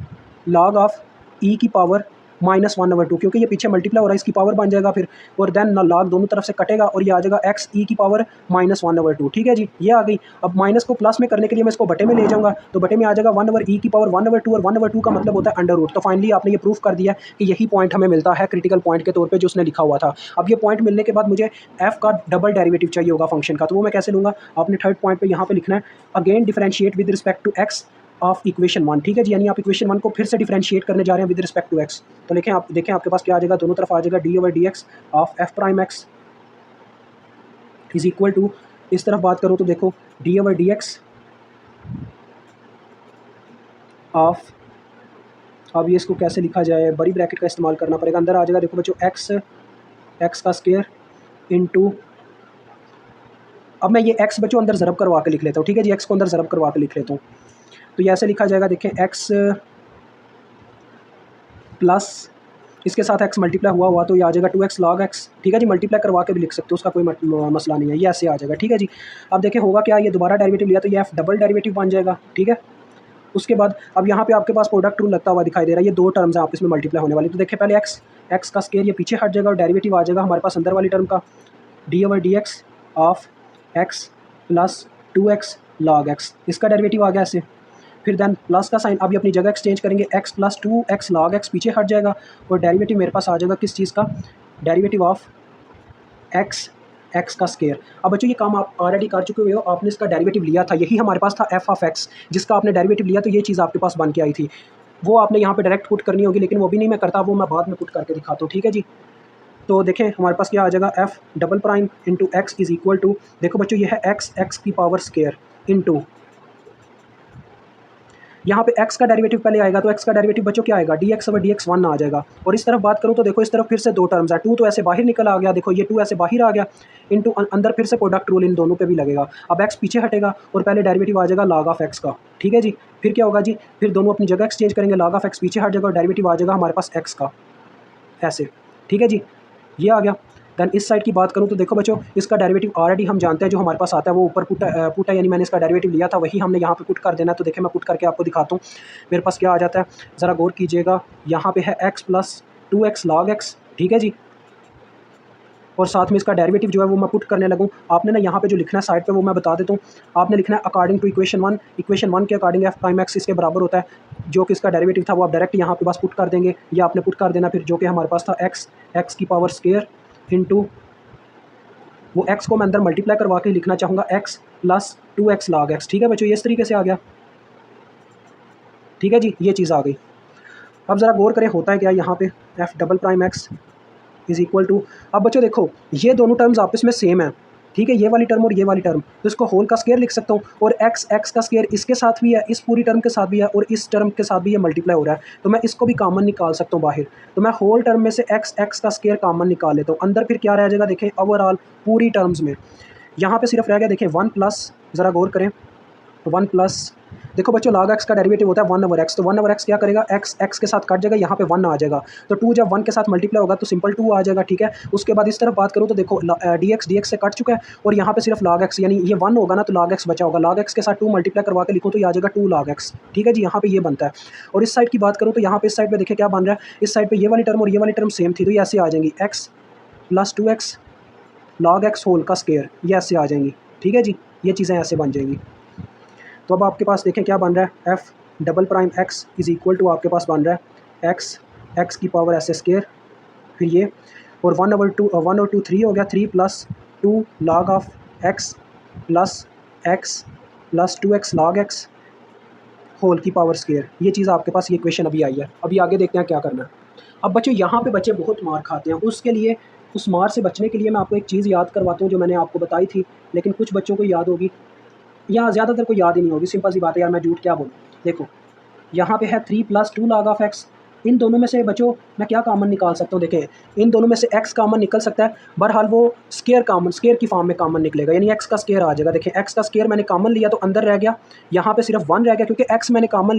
log ऑफ ई की पावर -1/2, क्योंकि ये पीछे मल्टीप्लाई हो रहा है, इसकी पावर बन जाएगा फिर, और देन log दोनों तरफ से कटेगा और ये आ जाएगा एक्स ई की पावर -1/2, ठीक है जी, ये आ गई। अब माइनस को प्लस में करने के लिए मैं इसको बटे में ले जाऊंगा, तो बटे में आ जाएगा 1/e की पावर 1/2, और 1/2 का मतलब होता है अंडर रूट। तो फाइनली आपने ये प्रूफ कर दिया कि यही पॉइंट हमें मिलता है क्रिटिकल पॉइंट के तौर पर जो उसने लिखा हुआ था। अब ये पॉइंट मिलने के बाद मुझे एफ का डबल डेरिवेटिव चाहिए होगा फंक्शन का, तो वो मैं कैसे लूँगा, आपने थर्ड पॉइंट पर यहाँ पे लिखना है, again differentiate with respect to x of equation 1, ठीक है जी, यानी आप इक्वेशन 1 को फिर से डिफरेंशिएट करने जा रहे हैं विद रिस्पेक्ट टू एक्स। तो लिखें, आप देखें आपके पास क्या आ जाएगा, दोनों तरफ आ जाएगा d/dx of f prime x is equal to, इस तरफ बात करूँ तो देखो d/dx ऑफ, अब ये इसको कैसे लिखा जाए, बड़ी ब्रैकेट का इस्तेमाल करना पड़ेगा, अंदर आ जाएगा देखो बच्चों एक्स का स्क्वायर इंटू, अब मैं ये x बच्चों अंदर ज़रब करवा के लिख लेता हूँ, ठीक है जी, x को अंदर ज़रब करवा के लिख लेता हूँ। तो ये ऐसे लिखा जाएगा, देखें x प्लस इसके साथ x मल्टीप्लाई हुआ तो ये आ जाएगा 2x log x, ठीक है जी, मल्टीप्लाई करवा के भी लिख सकते हो, उसका कोई मसला नहीं है, ये ऐसे आ जाएगा, ठीक है जी। अब देखें होगा क्या, ये दोबारा डेरिवेटिव लिया तो ये f डबल डेरिवेटिव बन जाएगा, ठीक है। उसके बाद अब यहाँ पे आपके पास प्रोडक्ट रूल लगता हुआ दिखाई दे रहा है, ये दो टर्म्स हैं आपस में मल्टीप्लाई होने वाली। तो देखिए पहले x का स्क्वायर ये पीछे हट जाएगा और डेरिवेटिव आ जाएगा हमारे पास अंदर वाली टर्म का d/dx of x plus 2x log x, इसका डेरिवेटिव आ गया ऐसे। फिर देन प्लस का साइन, अभी अपनी जगह एक्सचेंज करेंगे, x plus 2x log x पीछे हट जाएगा और डेरिवेटिव मेरे पास आ जाएगा किस चीज़ का, डेरिवेटिव ऑफ x का स्क्वायर। अब बच्चों ये काम आप ऑलरेडी कर चुके हुए हो, आपने इसका डेरिवेटिव लिया था, यही हमारे पास था f ऑफ x, जिसका आपने डेरिवेटिव लिया तो ये चीज़ आपके पास बन के आई थी, वो आपने यहाँ पे डायरेक्ट पुट करनी होगी, लेकिन वो भी नहीं मैं करता, वो मैं बाद में पुट करके दिखाता हूँ, ठीक है जी। तो देखें हमारे पास क्या आ जाएगा, f double prime into x is equal to, देखो बच्चों ये है x की पावर स्क्वायर इंटू, यहाँ पे x का डेरिवेटिव पहले आएगा, तो x का डेरिवेटिव बच्चों क्या आएगा, dx/dx 1 आ जाएगा। और इस तरफ बात करूँ तो देखो इस तरफ फिर से दो टर्म्स है, 2 तो ऐसे बाहर निकल आ गया, देखो ये 2 ऐसे बाहर आ गया, इंटू अंदर फिर से प्रोडक्ट रूल इन दोनों पे भी लगेगा। अब x पीछे हटेगा और पहले डेरिवेटिव आ जाएगा log ऑफ x का, ठीक है जी। फिर क्या होगा जी, फिर दोनों अपनी जगह एक्सचेंज करेंगे, log ऑफ x पीछे हट जाएगा और डेरिवेटिव आ जाएगा हमारे पास x का, ऐसे, ठीक है जी, ये आ गया। दैन इस साइड की बात करूँ तो देखो बच्चों इसका डेरिवेटिव ऑलरेडी हम जानते हैं, जो हमारे पास आता है वो ऊपर पुट है, यानी मैंने इसका डेरिवेटिव लिया था वही हमने यहाँ पे पुट कर देना है। तो देखिए मैं पुट करके आपको दिखाता हूँ मेरे पास क्या आ जाता है, ज़रा गौर कीजिएगा, यहाँ पे है x plus 2x log x, ठीक है जी, और साथ में इसका डेरिवेटिव जो है वो मैं पुट करने लगूँ। आपने ना यहाँ पे जो लिखना है साइड पे वो मैं बता देता हूँ, आपने लिखना है अकॉर्डिंग टू इक्वेशन 1 के अकॉर्डिंग एफ प्राइम एक्स इसके बराबर होता है, जो कि इसका डेरिवेटिव था वो आप डायरेक्ट यहाँ पे बस पुट कर देंगे, या आपने पुट कर देना फिर जो कि हमारे पास था एक्स की पावर स्क्वायर इंटू, वो x को मैं अंदर मल्टीप्लाई करवा के लिखना चाहूँगा x plus 2x log x, ठीक है बच्चों, ये इस तरीके से आ गया, ठीक है जी, ये चीज़ आ गई। अब ज़रा गौर करें होता है क्या यहाँ पे, f double prime x is equal to, अब बच्चों देखो ये दोनों टर्म्स आपस में सेम है, ठीक है, ये वाली टर्म और ये वाली टर्म, तो इसको होल का स्क्वायर लिख सकता हूँ। और एक्स का स्क्वायर इसके साथ भी है, इस पूरी टर्म के साथ भी है, और इस टर्म के साथ भी ये मल्टीप्लाई हो रहा है, तो मैं इसको भी कॉमन निकाल सकता हूँ बाहर। तो मैं होल टर्म में से एक्स का स्क्वायर कॉमन निकाल लेता हूँ। अंदर फिर क्या रह जाएगा, देखें ओवरऑल पूरी टर्म्स में यहाँ पे सिर्फ रह गया, देखें 1 प्लस, ज़रा गौर करें, 1 प्लस, देखो बच्चों log x का डेरिवेटिव होता है 1/x, तो 1/x क्या करेगा, x के साथ कट जाएगा, यहाँ पे 1 आ जाएगा, तो 2 जब 1 के साथ मल्टीप्लाई होगा तो सिंपल 2 आ जाएगा। ठीक है, उसके बाद इस तरफ बात करूँ तो देखो dx से कट चुका है, और यहाँ पे सिर्फ log x, यानी ये 1 होगा ना तो log x बचा होगा, log x के साथ 2 मल्टीप्लाई करवा के लिखूँ तो ये आ जाएगा 2 log x। ठीक है जी, यहाँ पे ये बनता है। और इस साइड की बात करूँ तो यहाँ पे इस साइड पे देखिए क्या बन रहा है, इस साइड पे ये वाली टर्म और ये वाली टर्म सेम थी, तो ये ऐसे आ जाएंगी, x plus 2x log x whole का स्क्वायर, ये ऐसे आ जाएंगी। ठीक है जी, ये चीज़ें ऐसे बन जाएंगी। तो अब आपके पास देखें क्या बन रहा है, f double prime x is equal to आपके पास बन रहा है एक्स की पावर एस स्क्वायर, फिर ये, और 1/2 3 हो गया, 3 plus 2 log of x plus x plus 2x log x whole की पावर स्क्वायर। ये चीज़ आपके पास, ये इक्वेशन अभी आई है। अभी आगे देखते हैं क्या करना है। अब बच्चों यहाँ पे बच्चे बहुत मार खाते हैं, उसके लिए, उस मार से बचने के लिए मैं आपको एक चीज़ याद करवाता हूँ जो मैंने आपको बताई थी, लेकिन कुछ बच्चों को याद होगी या ज़्यादातर को याद ही नहीं होगी। सिंपल सी बात है यार, मैं झूठ क्या बोलूँ। देखो यहाँ पे है 3 प्लस 2 log ऑफ एक्स, इन दोनों में से बच्चों मैं क्या कॉमन निकाल सकता हूँ, देखें इन दोनों में से x कॉमन निकल सकता है, बहरहाल वो स्क्वायर की फॉर्म में कॉमन निकलेगा, यानी x का स्क्वायर आ जाएगा। देखें x का स्क्वायर मैंने कॉमन लिया तो अंदर रह गया, यहाँ पे सिर्फ 1 रह गया, क्योंकि x मैंने कॉमन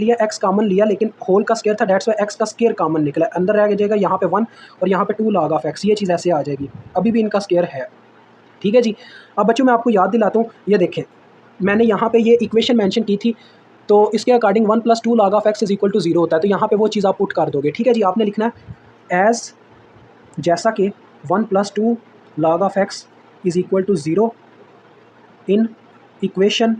लिया लेकिन होल का स्क्वायर था, डेट्स वाई x का स्क्वायर कॉमन निकला, अंदर रह जाएगा यहाँ पे 1 और यहाँ पे 2 log ऑफ x, ये चीज़ ऐसे आ जाएगी, अभी भी इनका स्क्वायर है। ठीक है जी, अब बच्चों मैं आपको याद दिलाता हूँ, ये देखें मैंने यहाँ पे ये इक्वेशन मेंशन की थी, तो इसके according 1 plus 2 log of x is equal to 0 होता है, तो यहाँ पे वो चीज़ आप पुट कर दोगे। ठीक है जी, आपने लिखना है एज, जैसा कि 1 plus 2 log of x is equal to 0 in equation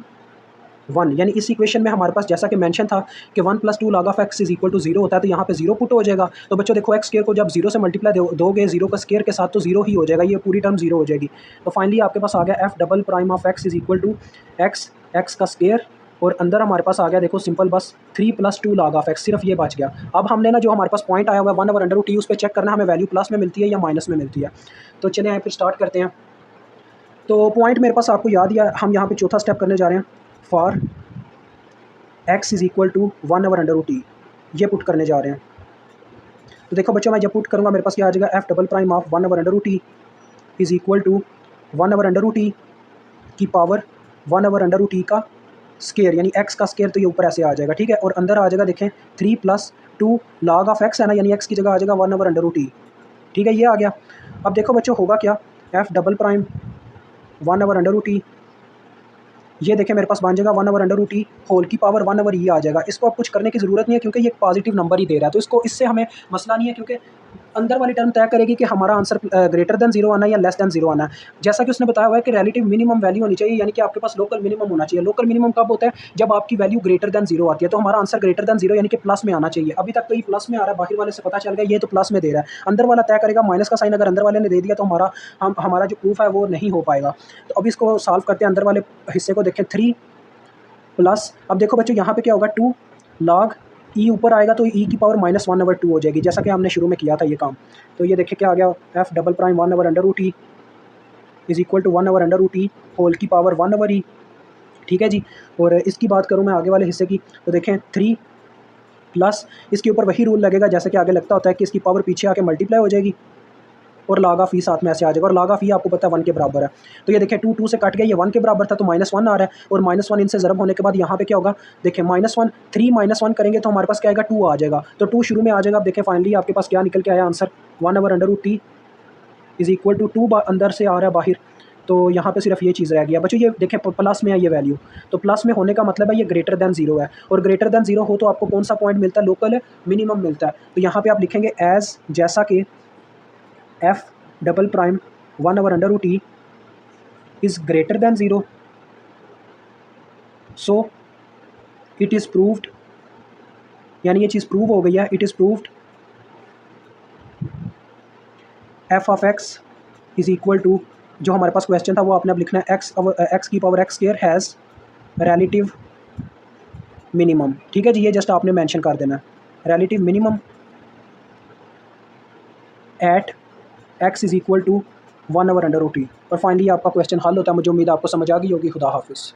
1, यानी इस इक्वेशन में हमारे पास जैसा कि मेंशन था कि 1 plus 2 log of x is equal to 0 होता है, तो यहाँ पे 0 पुट हो जाएगा। तो बच्चों देखो एक्स स्क्वायर को जब 0 से मल्टीप्लाई दोगे 0 का स्क्वायर के साथ, तो 0 ही हो जाएगा, ये पूरी टर्म 0 हो जाएगी। तो फाइनली आपके पास आ गया f double prime of x is equal to x का स्क्वायर, और अंदर हमारे पास आ गया देखो सिंपल बस 3 प्लस 2 log ऑफ एक्स, सिर्फ ये बच गया। अब हमने ना जो हमारे पास पॉइंट आया हुआ है 1/√t, उस पर चेक करना हमें वैल्यू प्लस में मिलती है या माइनस में मिलती है। तो चलिए यहाँ फिर स्टार्ट करते हैं। तो पॉइंट मेरे पास आपको याद है, हम यहाँ पे चौथा स्टेप करने जा रहे हैं, for x is equal to 1/√t, ये पुट करने जा रहे हैं। तो देखो बच्चों मैं जब पुट करूँगा मेरे पास क्या आ जाएगा, f double prime of 1/√t is equal to 1/√t की पावर 1/√t का स्क्वायर, यानी x का स्क्वायर, तो ये ऊपर ऐसे आ जाएगा। ठीक है, और अंदर आ जाएगा देखें 3 प्लस 2 log ऑफ x है ना, यानी x की जगह आ जाएगा 1/√t। ठीक है, ये आ गया। अब देखो बच्चों होगा क्या, एफ डबल प्राइम 1/√t, ये देखें मेरे पास बन जाएगा 1/√t होल की पावर 1/e आ जाएगा। इसको अब कुछ करने की ज़रूरत नहीं है क्योंकि ये एक पॉजिटिव नंबर ही दे रहा है, तो इसको, इससे हमें मसला नहीं है, क्योंकि अंदर वाली टर्म तय करेगी कि हमारा आंसर ग्रेटर देन 0 आना है या लेस देन 0 आना है। जैसा कि उसने बताया हुआ है कि रिलेटिव मिनिमम वैल्यू होनी चाहिए, यानी कि आपके पास लोकल मिनिमम होना चाहिए। लोकल मिनिमम कब होता है, जब आपकी वैल्यू ग्रेटर देन 0 आती है, तो हमारा आंसर ग्रेटर देन 0 यानी कि प्लस में आना चाहिए। अभी तक तो ये प्लस में आ रहा है, बाहर वाले से पता चल गया ये तो प्लस में दे रहा है, अंदर वाला तय करेगा माइनस का साइन, अगर अंदर वाले ने दे दिया तो हमारा जो प्रूफ है वो नहीं हो पाएगा। तो अब इसको सॉल्व करते हैं, अंदर वाले हिस्से को देखें, 3 प्लस, अब देखो बच्चों यहाँ पे क्या होगा, 2 log e ऊपर आएगा तो e की पावर -1/2 हो जाएगी, जैसा कि हमने शुरू में किया था ये काम। तो ये देखिए क्या आ गया, f double prime 1/√t is equal to 1/√t whole की पावर 1/e। ठीक है जी, और इसकी बात करूँ मैं आगे वाले हिस्से की, तो देखें 3 प्लस, इसके ऊपर वही रूल लगेगा जैसे कि आगे लगता होता है कि इसकी पावर पीछे आके मल्टीप्लाई हो जाएगी, और log ऑफ ई साथ में ऐसे आ जाएगा, और log ऑफ ई आपको पता है 1 के बराबर है। तो ये देखिए 2 से कट गया, ये 1 के बराबर था तो -1 आ रहा है, और -1 इनसे ज़रब होने के बाद यहाँ पे क्या होगा, देखिए -1 3 -1 करेंगे तो हमारे पास क्या आएगा, 2 आ जाएगा। तो 2 शुरू में आ जाएगा। अब देखें फाइनली आपके पास क्या निकल के आया answer, 1/√t is equal to 2 अंदर से आ रहा है बाहर, तो यहाँ पे सिर्फ ये चीज़ रह गया। बच्चों ये देखें प्लस में है ये वैल्यू, तो प्लस में होने का मतलब है ये ग्रेटर देन 0 है, और ग्रेटर देन 0 हो तो आपको कौन सा पॉइंट मिलता है, लोकल मिनिमम मिलता है। तो यहाँ पे आप लिखेंगे एज, जैसा कि एफ डबल प्राइम 1/√t इज़ greater than 0, so it is proved, यानी ये चीज़ प्रूव हो गई है, it is proved f of x is equal to, जो हमारे पास क्वेश्चन था वो आपने अब लिखना है, एक्स की power x square has relative minimum. ठीक है जी, ये जस्ट आपने मेंशन कर देना है, relative minimum at x is equal to 1 over under root e. और फाइनली आपका क्वेश्चन हल होता है। मुझे उम्मीद है आपको समझ आ गई होगी। खुदा हाफिज़।